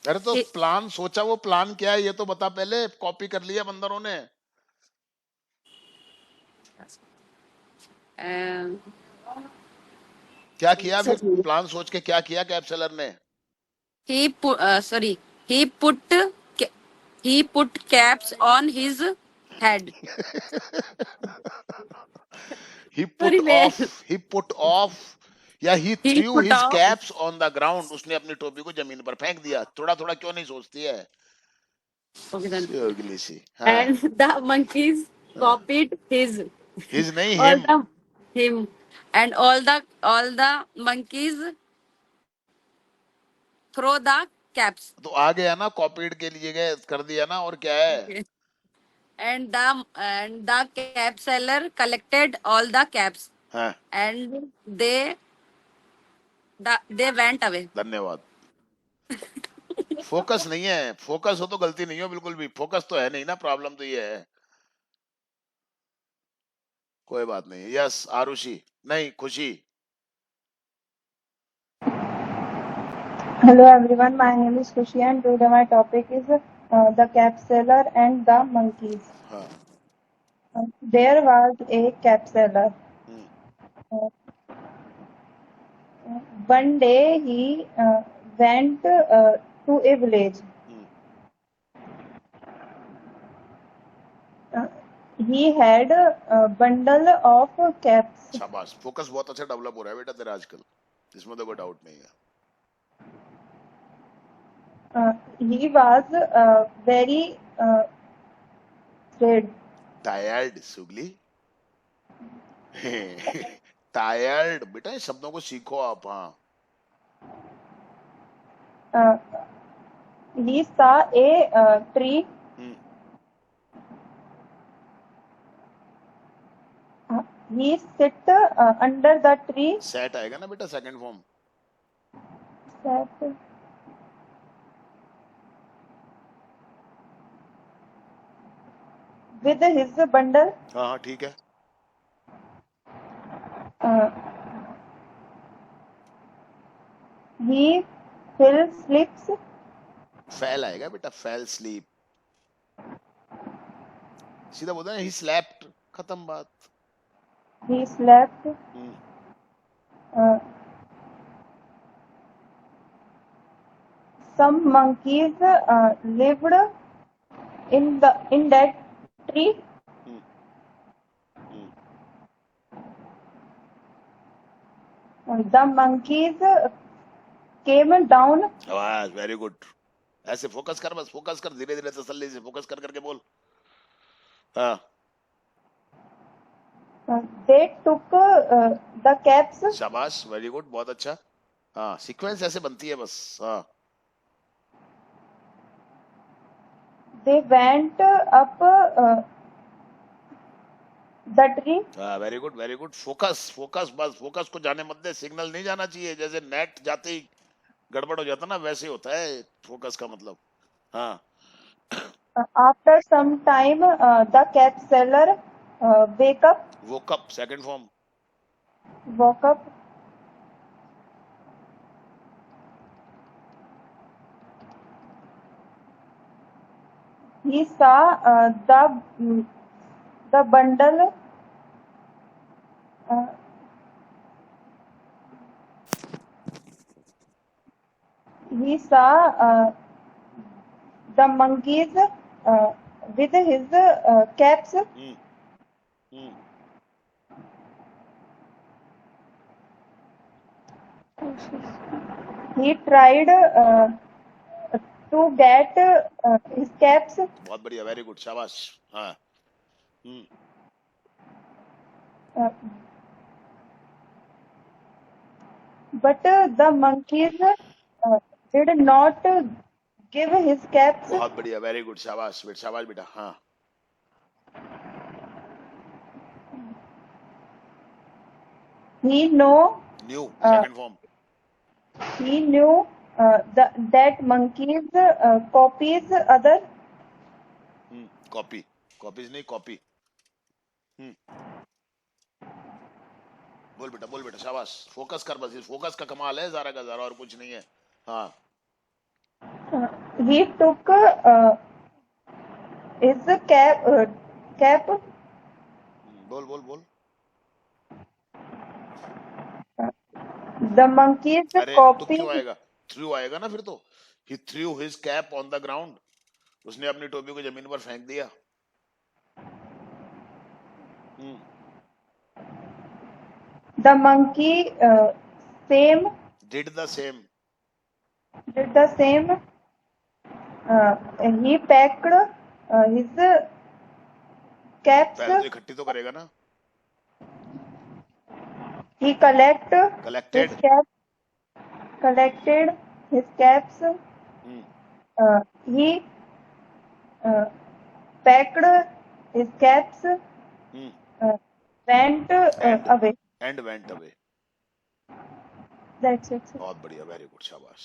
अरे तो He- प्लान सोचा. वो प्लान क्या है ये तो बता पहले. कॉपी कर लिया बंदरों ने. क्या किया फिर? Sorry. प्लान सोच के क्या किया कैप्सलर ने? he put caps on his head. He Sorry, put man. off. He put off. या he He threw put his off. caps on the ground. उसने अपनी टोपी को जमीन पर फेंक दिया. थोड़ा थोड़ा क्यों नहीं सोचती है? Okay, then. अगली सी. हाँ. And the monkeys copied his His नहीं all him. him and all the monkeys throw the caps. तो आ गया ना. कॉपीड के लिए गए कर दिया ना. और क्या है? Okay. And the cap seller collected all the caps हाँ. and they went away. धन्यवाद. फोकस नहीं है. फोकस हो तो गलती नहीं हो बिल्कुल भी. फोकस तो है नहीं ना. प्रॉब्लम तो ये है. कोई बात नहीं. यस आरुषि. नहीं खुशी. Hello everyone, my name is Kushi and today my topic is the cap seller and the monkeys. हाँ. There was a cap seller. One day he went to a village. He had a bundle of caps. शाबाश. Focus बहुत अच्छा develop हो रहा है बेटा तेरा आजकल. इसमें तो कोई डाउट नहीं है. He was very afraid. Tired. सुगली. टायर्ड. बेटा इन शब्दों को सीखो आप. हाँ. He saw a tree. He sit under the tree. Set आएगा ना बेटा. Second form. Sat with his bundle. हाँ हाँ ठीक है. He fell asleep. फेल आएगा बेटा. Fail sleep. सीधा बोलते हैं ही स्लैप्ड. खत्म बात. he slept. Hmm, Uh, some monkeys lived in that tree. Hmm, hmm, The monkeys came down. शाबाश, वेरी गुड। ऐसे फोकस कर, बस फोकस कर, धीरे धीरे तसल्ली से फोकस कर करके बोल। हाँ, They took the caps. शाबाश, वेरी गुड, बहुत अच्छा। हाँ, सीक्वेंस ऐसे बनती है बस। हाँ, They went up the tree. हाँ, very good, very good. Focus focus, बस फोकस को जाने मत दे, सिग्नल नहीं जाना चाहिए। जैसे नेट जाते ही गड़बड़ हो जाता ना, वैसे ही होता है फोकस का मतलब। हाँ, After some time, the cap seller wake up, वो cup second form. woke up. He saw the bundle. Uh, he saw the monkeys with his caps. Hmm, hmm, He tried to get his caps, बहुत बढ़िया, very good, शाबाश। हाँ, हम्म, uh, but the monkeys did not give his caps. बहुत बढ़िया, very good, शाबाश बेटा, शाबाश बेटा। हाँ, He know new uh, second form. he knew that monkeys copies other. Copy, copies नहीं, कॉपी। हम्म, बोल बेटा, शाबाश, फोकस कर बस, फोकस का कमाल है ज़ारा का ज़ारा, और कुछ नहीं है। हाँ, He took his cap. बोल बोल बोल। The monkeys अरे तो copy. क्यों आएगा, थ्रू आएगा ना फिर तो। He threw his cap on the ground, उसने अपनी टोपी को जमीन पर फेंक दिया। Hmm, The monkey same did the same. did the same. He packed his caps. पहले तो इकट्ठी तो करेगा ना। He collected. collected his caps. Hmm, He uh, packed his caps. Hmm, Went and away. And went away. That's it. बहुत बढ़िया, very good, शाबाश।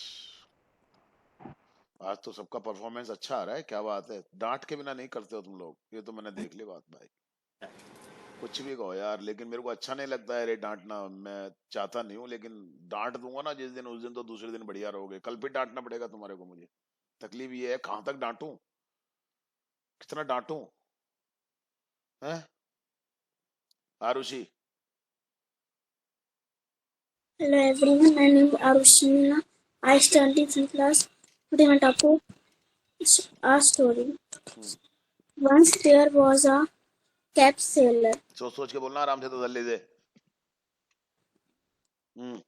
आज तो सबका परफॉर्मेंस अच्छा आ रहा है, क्या बात है। डांट के बिना नहीं करते हो तुम लोग, ये तो मैंने देख ली बात भाई। कुछ भी कहो यार, लेकिन मेरे को अच्छा नहीं लगता है रे डांटना। मैं चाहता नहीं हूँ, लेकिन डांट दूंगा ना जिस दिन, उस दिन तो दूसरे दिन बढ़िया रहोगे। कल फिर डांटना पड़ेगा तुम्हारे को मुझे। तकलीफ ये है, कहाँ तक डांटूं, कितना डांटूं, हैं Arushi. Hello everyone, my name is Arushina. I study in class. Today my topic is a story. Once there was a cap seller. सोच सोच के बोलना, आराम से तसल्ली से। हम्म,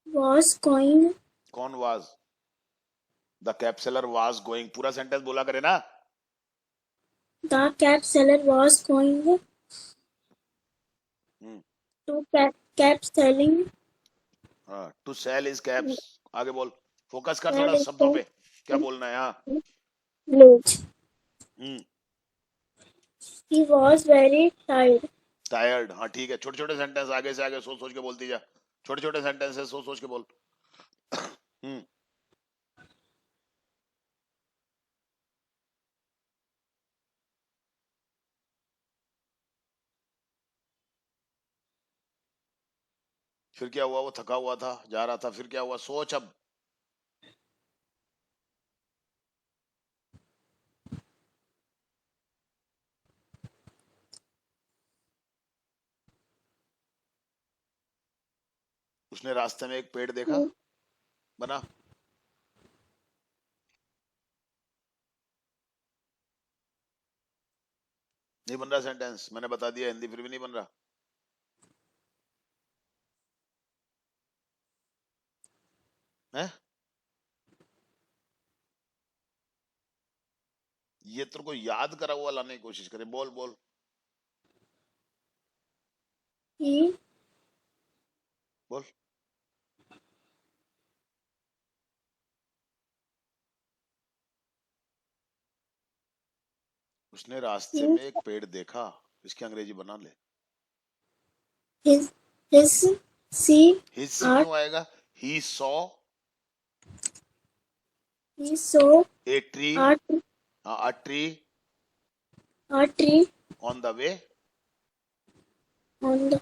Was going. कौन वाज, द कैपसेलर वाज गोइंग, पूरा सेंटेंस बोला करे ना। The cap seller was going hmm, to cap selling. हाँ, टू सेल इज कैप्स। आगे बोल, फोकस कर Sell थोड़ा his शब्दों पे, क्या caps बोलना है। हाँ, in village. Hmm, He was very tired. Tired. हाँ ठीक है, छोटे छोटे सेंटेंस आगे से आगे सोच सोच के बोलती जा। छोटे छोटे सेंटेंस है, सोच सोच के बोल। हम्म, फिर क्या हुआ, वो थका हुआ था, जा रहा था, फिर क्या हुआ, सोच अब। उसने रास्ते में एक पेड़ देखा, बना। नहीं बन रहा सेंटेंस, मैंने बता दिया, हिंदी फिर भी नहीं बन रहा। है ये तेरे को याद करा हुआ लाने की कोशिश करे, बोल बोल। he बोल। उसने रास्ते में एक पेड़ देखा, इसकी अंग्रेजी बना ले। his see हिज art क्यों आएगा? He saw he saw a tree, art a tree a tree on the way. on the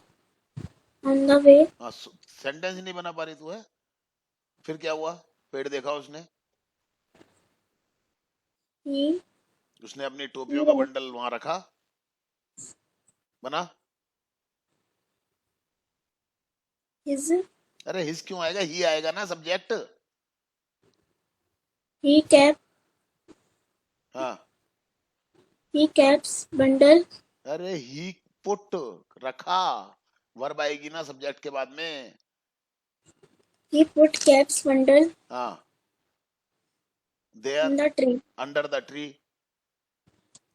on the way. Sentence नहीं बना पा रही तू है। फिर क्या हुआ? पेड़ देखा उसने, He उसने अपनी टोपियों का बंडल वहां रखा, बना। his अरे हिज क्यों आएगा? ही आएगा ना सब्जेक्ट। he kept हाँ, he keeps bundle. अरे ही पुट रखा, वर्ब आएगी ना सब्जेक्ट के बाद में। He put caps bundle हाँ, there on the tree. Under the tree,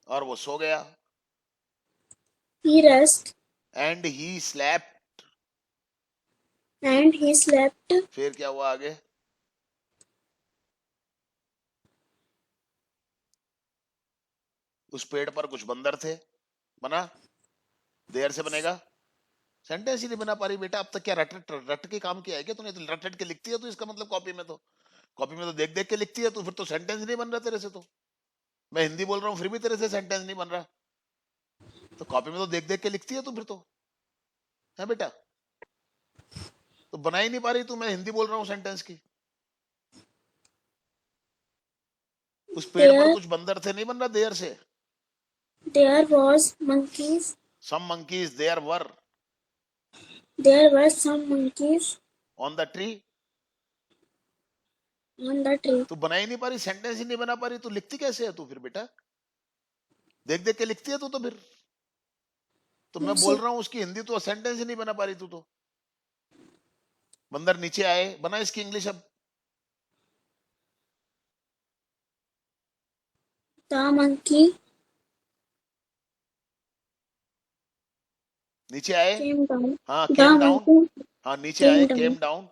और वो सो गया। He rest and he slept, and he slept. फिर क्या हुआ आगे? उस पेड़ पर कुछ बंदर थे, बना। देर से बनेगा। सेंटेंस ही नहीं बना पा रही बेटा, अब तक क्या रट रट रट के काम किया है क्या तूने? तो रट रट के लिखती है तो इसका मतलब कॉपी में तो देख देख के लिखती है तो फिर तो सेंटेंस नहीं बन रहा तेरे से। तो मैं हिंदी बोल रहा हूँ फिर भी तेरे से सेंटेंस नहीं बन रहा, तो कॉपी में तो देख देख के लिखती है तू फिर तो, है बेटा? तो बना ही नहीं पा रही तू, मैं हिंदी बोल रहा हूँ सेंटेंस की। उस पेड़ पर There कुछ बंदर थे, नहीं बन रहा देर से। there was monkeys. Some monkeys there were There were some monkeys on the tree. on the tree. तू बना ही नहीं पा रही, सेंटेंस ही नहीं बना पा रही, तू लिखती कैसे है तू फिर बेटा? देख देख के लिखती है तू तो फिर। तो मैं बोल रहा हूँ उसकी हिंदी, तो सेंटेंस ही नहीं बना पा रही तू तो। बंदर नीचे आए, बना इसकी इंग्लिश अब। The monkey नीचे आए, came down. हाँ The केम डाउन, monkey हाँ नीचे came आए down. Came down.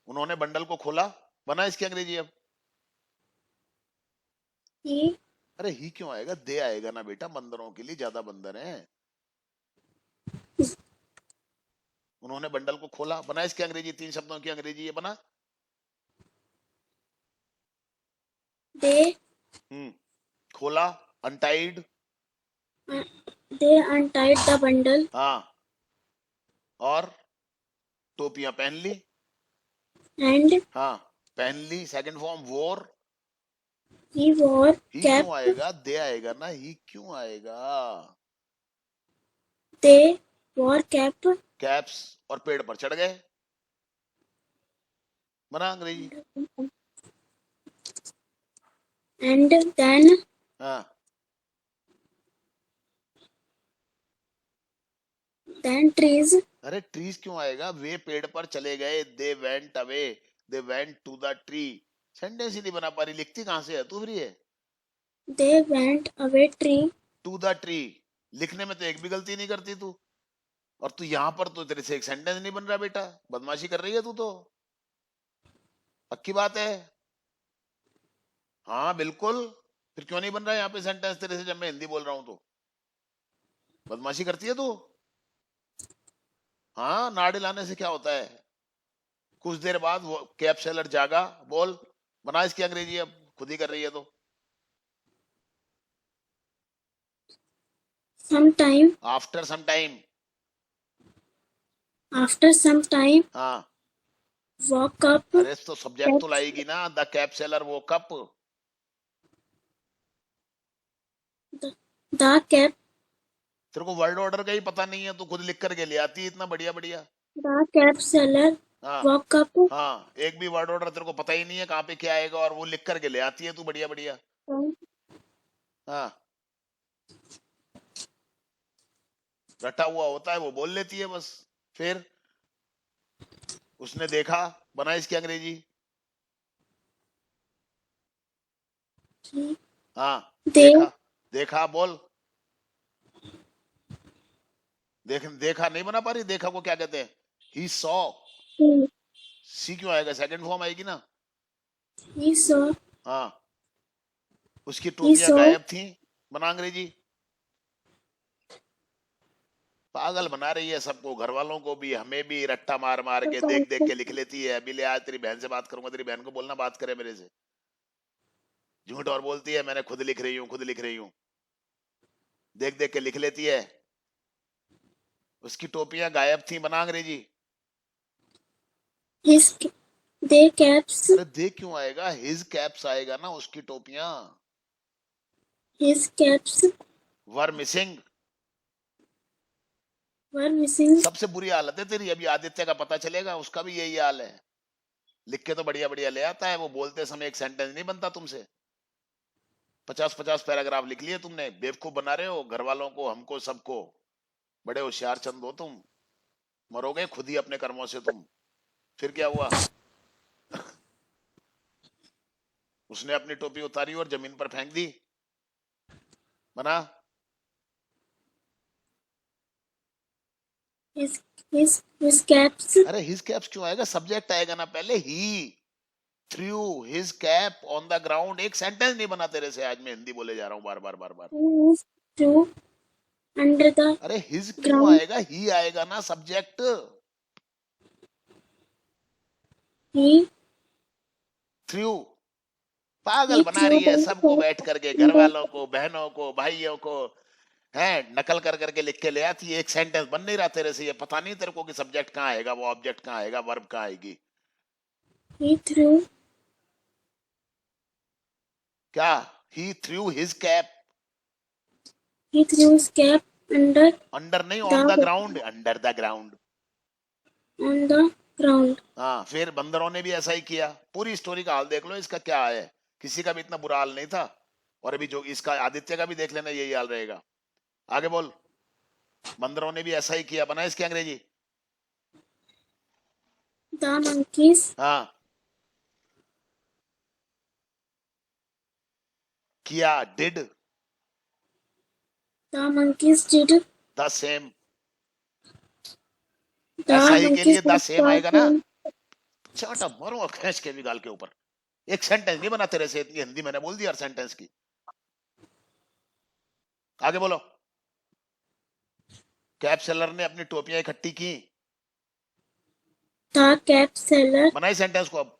उन्होंने बंडल को खोला, बना इसकी अंग्रेजी अब। He अरे ही क्यों आएगा? दे आएगा ना बेटा, बंदरों के लिए ज्यादा बंदर हैं। उन्होंने बंडल को खोला, बना इसकी अंग्रेजी, 3 शब्दों की अंग्रेजी है, बना। they खोला, untied, they untied the bundle हाँ, और टोपियां पहन ली, and हाँ पहन ली। सेकंड फॉर्म वोर। he wore he cap. क्यों आएगा? दे आएगा ना, ही क्यों आएगा? They wore cap कैप्स, और पेड़ पर चढ़ गए, बना अंग्रेजी। and then हाँ, trees अरे ट्रीज क्यों आएगा? वे पेड़ पर चले गए, they went away, they went to the tree. Sentence ही नहीं बना पा रही, लिखती कहां से है तू फिर ये? they went away tree. To the tree, लिखने में तो एक भी गलती नहीं करती तू, और तू यहाँ पर तो तेरे से एक सेंटेंस नहीं बन रहा बेटा। बदमाशी कर रही है तू तो, पक्की बात है। हाँ बिल्कुल, फिर क्यों नहीं बन रहा यहाँ पे सेंटेंस तेरे से जब मैं हिंदी बोल रहा हूँ तो? बदमाशी करती है तू। हाँ, नाड़े लाने से क्या होता है? कुछ देर बाद वो कैप सेलर जागा, बोल, बना इसकी अंग्रेजी अब, खुद ही कर रही है तो। Sometime after some time, after some time हाँ। woke up अरे तो सब्जेक्ट तो लाएगी ना, द कैप सेलर वो कप। the cap तेरे को वर्ड ऑर्डर का ही पता नहीं है, तो खुद लिख करके ले आती है इतना बढ़िया बढ़िया। the cap seller हाँ walk up, हाँ, एक भी वर्ड ऑर्डर तेरे को पता ही नहीं है कहाँ पे क्या आएगा, और वो लिख करके ले आती है तू बढ़िया बढ़िया। down, हाँ, रटा हुआ होता है वो बोल लेती है बस। फिर उसने देखा, बना इसकी अंग्रेजी। he, हाँ, they, देखा, देखा बोल। देखा नहीं बना पा रही, देखा को क्या कहते हैं? He saw. he, सी क्यों आएगा? सेकंड फॉर्म आएगी ना। he saw, हाँ, उसकी he टोपियां saw, गायब थी, बना अंग्रेजी। पागल बना रही है सबको, घर वालों को भी, हमें भी, रट्टा मार मार के देख देख के लिख लेती है। अभी ले आज तेरी बहन से बात करूंगा, तेरी बहन को बोलना बात करे मेरे से। झूठ और बोलती है मैंने खुद लिख रही हूँ, खुद लिख रही हूँ, देख देख के लिख लेती है। उसकी टोपियां गायब थी, बना अंग्रेजी। his, their caps, अरे देख क्यों आएगा? हिज कैप्स आएगा ना, उसकी टोपियां। his caps were missing. were missing. सबसे बुरी हालत है तेरी। अभी आदित्य का पता चलेगा, उसका भी यही हाल है। लिख के तो बढ़िया बढ़िया ले आता है, वो बोलते समय एक सेंटेंस नहीं बनता तुमसे। 50-50 पैराग्राफ लिख लिए तुमने। बेवकूफ बना रहे हो घर वालों को, हमको, सबको। बड़े होशियार चंद हो तुम। मरोगे खुद ही अपने कर्मों से तुम। फिर क्या हुआ? उसने अपनी टोपी उतारी और जमीन पर फेंक दी, बना। His caps अरे हिज कैप्स क्यों आएगा? सब्जेक्ट आएगा ना पहले। He threw his cap on the ground. एक सेंटेंस नहीं बना तेरे से आज। मैं हिंदी बोले जा रहा हूँ बार बार बार बार। who threw under the अरे हिज क्यों ground. आएगा? ही आएगा ना सब्जेक्ट। He through. पागल he बना threw रही है the सबको, बैठ करके, घर under वालों को, बहनों को, भाइयों को। है नकल कर करके लिख के ले आती है। एक सेंटेंस बन नहीं रहा तेरे से। ये पता नहीं तेरे को कि सब्जेक्ट कहाँ आएगा, वो ऑब्जेक्ट कहाँ आएगा, वर्ब कहाँ आएगी। he threw क्या? He threw his cap. his cap under under नहीं, on the the ground. Under the ground. on the ground. हाँ, फिर बंदरों ने भी ऐसा ही किया। पूरी स्टोरी का हाल देख लो, इसका क्या है। किसी का भी इतना बुरा हाल नहीं था। और अभी जो इसका आदित्य का भी देख लेना, यही हाल रहेगा। आगे बोल। बंदरों ने भी ऐसा ही किया, बना इसकी अंग्रेजी। The monkeys हाँ, किया, did. the monkeys did the same. the ऐसा ही के monkeys लिए द did सेम the आएगा ना। same. छोटा मरो और खींच के भी गाल के ऊपर। एक सेंटेंस नहीं बना तेरे से। इतनी हिंदी मैंने बोल दी हर सेंटेंस की। आगे बोलो। कैप सेलर ने अपनी टोपियां इकट्ठी की, The cap seller बनाई सेंटेंस को अब।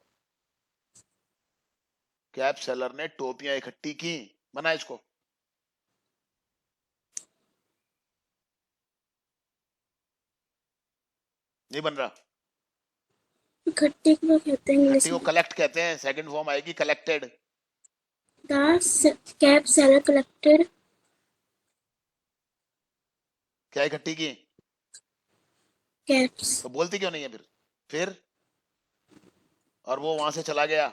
कैप सेलर ने टोपियां इकट्ठी की, बना इसको। नहीं बन रहा। इकट्ठी को कहते हैं इंग्लिश इकट्ठी को में. कलेक्ट कहते हैं। सेकंड फॉर्म आएगी collected. The cap seller collected क्या इकट्ठी की? caps. तो बोलती क्यों नहीं है फिर? और वो वहां से चला गया,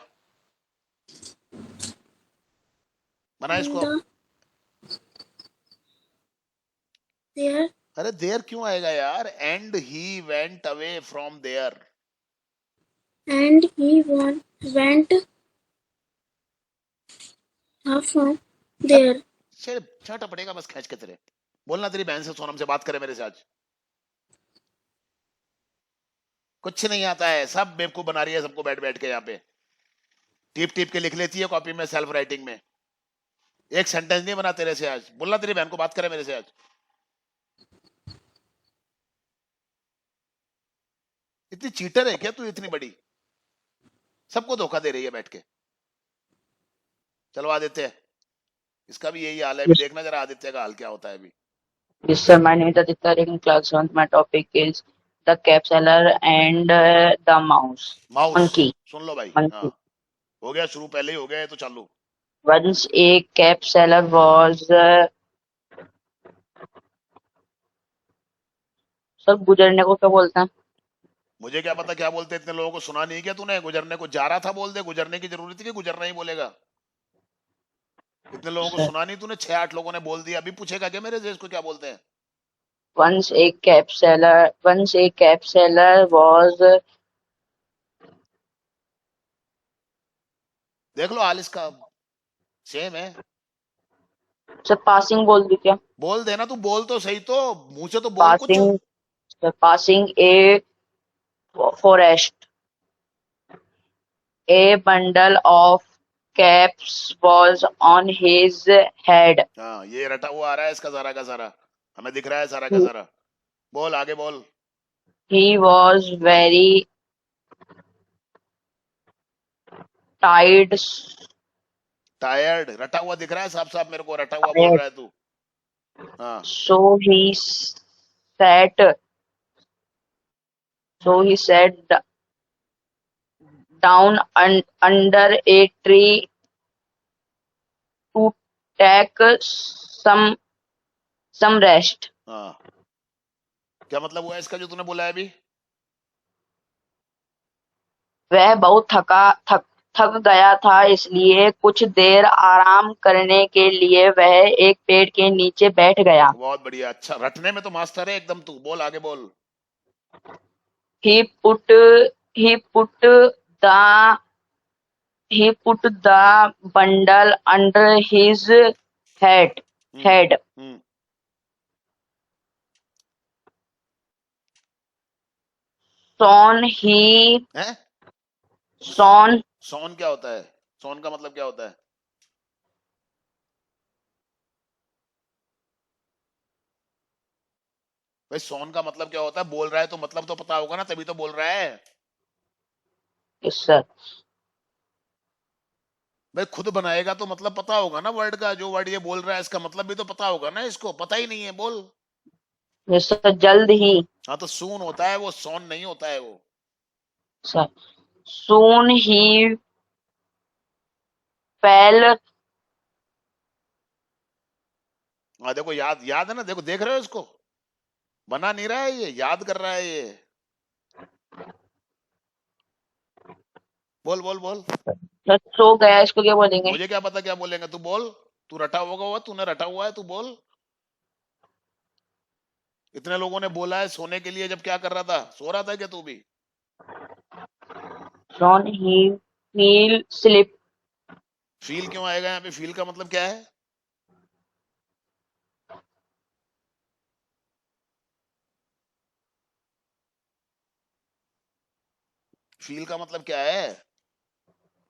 बना And इसको। there अरे देयर क्यों आएगा यार? And he went away from there. and he went from there. छाटा पड़ेगा बस खींच के तेरे। बोलना तेरी बहन से, सोनम से बात करे मेरे से आज। कुछ नहीं आता है, सब बेवकूफ बना रही है सबको बैठ बैठ के यहाँ पे। टिप टिप के लिख लेती है कॉपी में, सेल्फ राइटिंग में। एक सेंटेंस नहीं बना तेरे से आज। बोलना तेरी बहन को बात करे मेरे से आज। इतनी चीटर है क्या तू? इतनी बड़ी सबको धोखा दे रही है बैठ के। चलो आदित्य, इसका भी यही हाल है। अभी देखना जरा आदित्य का हाल क्या होता है अभी। Yes, sir. My name is Aditya in class 1th. My topic is the cap seller and the mouse. Mouse. Monkey. सुन लो भाई। Monkey. हाँ, हो गया शुरू, पहले ही हो गया है तो चालू। Once a cap seller was sir गुजरने को क्या बोलते हैं? मुझे क्या पता क्या बोलते, इतने लोगों को सुना नहीं क्या तूने? गुजरने को जा रहा था बोल दे, गुजरने की जरूरत थी कि गुजरना ही बोलेगा? इतने लोगों को सर सुना नहीं तूने? 6-8 लोगों ने बोल दिया, अभी पूछेगा क्या मेरे से इसको क्या बोलते हैं? once a cap seller was देख लो हाल इसका सेम है। सर passing बोल दी क्या? बोल देना, तू बोल तो सही, तो मुंह से तो बोल कुछ। passing a forest, a bundle of caps was on his head. हाँ, ये रटा हुआ आ रहा है इसका सारा का सारा, हमें दिख रहा है सारा का He, सारा। बोल आगे बोल। he was very tired, tired, रटा हुआ दिख रहा है साफ साफ मेरे को, रटा हुआ बोल tired. रहा है तू। हाँ, So sat he sat down under a tree to take some rest. हाँ, क्या मतलब हुआ इसका जो तूने बोला है अभी? वह बहुत थक गया था, इसलिए कुछ देर आराम करने के लिए वह एक पेड़ के नीचे बैठ गया। बहुत बढ़िया, अच्छा रटने में तो मास्टर है एकदम तू। बोल आगे बोल। He put he put the he put the bundle under his head. Head. Hmm, Soon he हैं? soon सॉन क्या होता है? सॉन का मतलब क्या होता है? भाई सॉन का मतलब क्या होता है? बोल रहा है तो मतलब तो पता होगा ना, तभी तो बोल रहा है। yes sir. भाई खुद बनाएगा तो मतलब पता होगा ना वर्ड का, जो वर्ड ये बोल रहा है इसका मतलब भी तो पता होगा ना, इसको पता ही नहीं है। बोल। Yes sir. जल्द ही हाँ तो सून होता है वो, सॉन नहीं होता है वो। sir. Soon he fell हाँ देखो, याद याद है ना, देखो देख रहे हो इसको, बना नहीं रहा है ये, याद कर रहा है ये। बोल बोल बोल। सो गया, इसको क्या बोलेंगे? मुझे क्या पता क्या बोलेंगे, तू बोल। तू रटा होगा हुआ, तूने रटा हुआ है, तू बोल। इतने लोगों ने बोला है सोने के लिए, जब क्या कर रहा था? सो रहा था क्या तू भी? Soon he fell asleep. Feel क्यों आएगा यहाँ पे? फील का मतलब क्या है? फील का मतलब क्या है?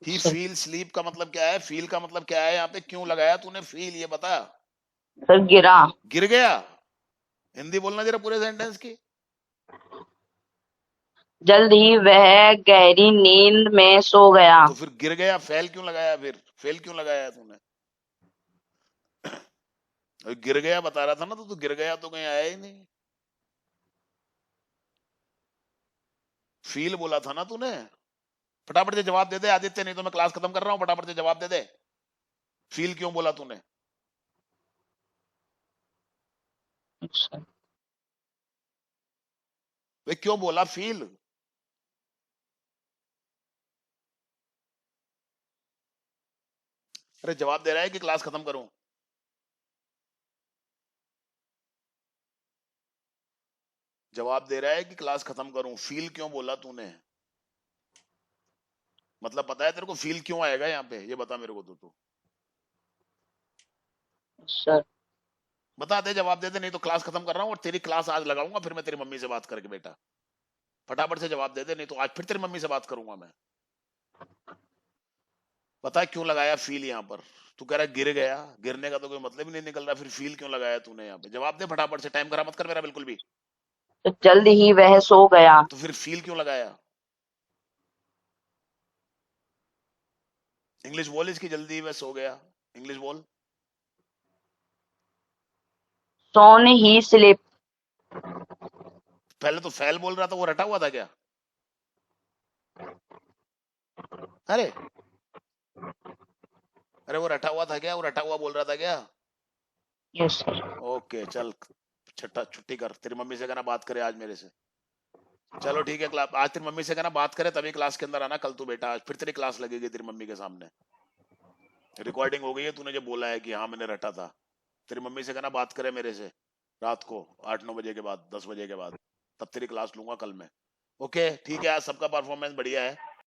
ही फील स्लीप का मतलब क्या है? फील का मतलब क्या है? यहाँ पे क्यों लगाया तूने फील, ये बता। सर गिरा। गिर गया? हिंदी बोलना जरा पूरे सेंटेंस की। जल्द ही वह गहरी नींद में सो गया। तो फिर गिर गया, फेल क्यों लगाया? फिर फेल क्यों लगाया तूने? गिर गया बता रहा था ना, तो तू गिर गया तो कहीं आया ही नहीं। फील बोला था ना तूने। फटाफट से जवाब दे दे आदित्य, नहीं तो मैं क्लास खत्म कर रहा हूँ। फटाफट से जवाब दे दे, फील क्यों बोला तूने? वे क्यों बोला फील? अरे जवाब दे रहा है कि क्लास खत्म करूं? जवाब दे रहा है कि क्लास खत्म करूं। फील क्यों बोला तूने? मतलब पता है तेरे को फील क्यों आएगा यहाँ पे? ये बता मेरे को तो तू सर बता दे, जवाब दे दे, नहीं तो क्लास खत्म कर रहा हूँ और तेरी क्लास आज लगाऊंगा फिर मैं तेरी मम्मी से बात करके। बेटा फटाफट से जवाब दे दे, नहीं तो आज फिर तेरी मम्मी से बात करूंगा मैं। बता क्यों लगाया फील यहाँ पर? तू कह रहा है गिर गया, गिरने का तो कोई मतलब ही नहीं निकल रहा, फिर फील क्यों लगाया तूने यहाँ पे? जवाब दे फटाफट से, टाइम खराब मत कर मेरा बिल्कुल भी। तो जल्द ही वह सो गया। तो फिर फील क्यों लगाया? इंग्लिश बोल इसकी जल्दी, मैं सो गया। इंग्लिश बोल। सोन ही स्लिप। पहले तो फैल बोल रहा था, वो रटा हुआ था क्या? अरे अरे वो रटा हुआ था क्या? वो रटा हुआ बोल रहा था क्या? Yes sir. ओके चल, छट्टा छुट्टी कर, तेरी मम्मी से कहना बात करे आज मेरे से। चलो ठीक है, क्लास आज तेरी मम्मी से कहना बात करे तभी क्लास के अंदर आना कल तू बेटा, आज फिर तेरी क्लास लगेगी तेरी मम्मी के सामने। रिकॉर्डिंग हो गई है, तूने जो बोला है कि हाँ मैंने रटा था। तेरी मम्मी से कहना बात करे मेरे से रात को 8-9 बजे के बाद, 10 बजे के बाद, तब तेरी क्लास लूंगा कल मैं। ओके ठीक है, आज सबका परफॉर्मेंस बढ़िया है।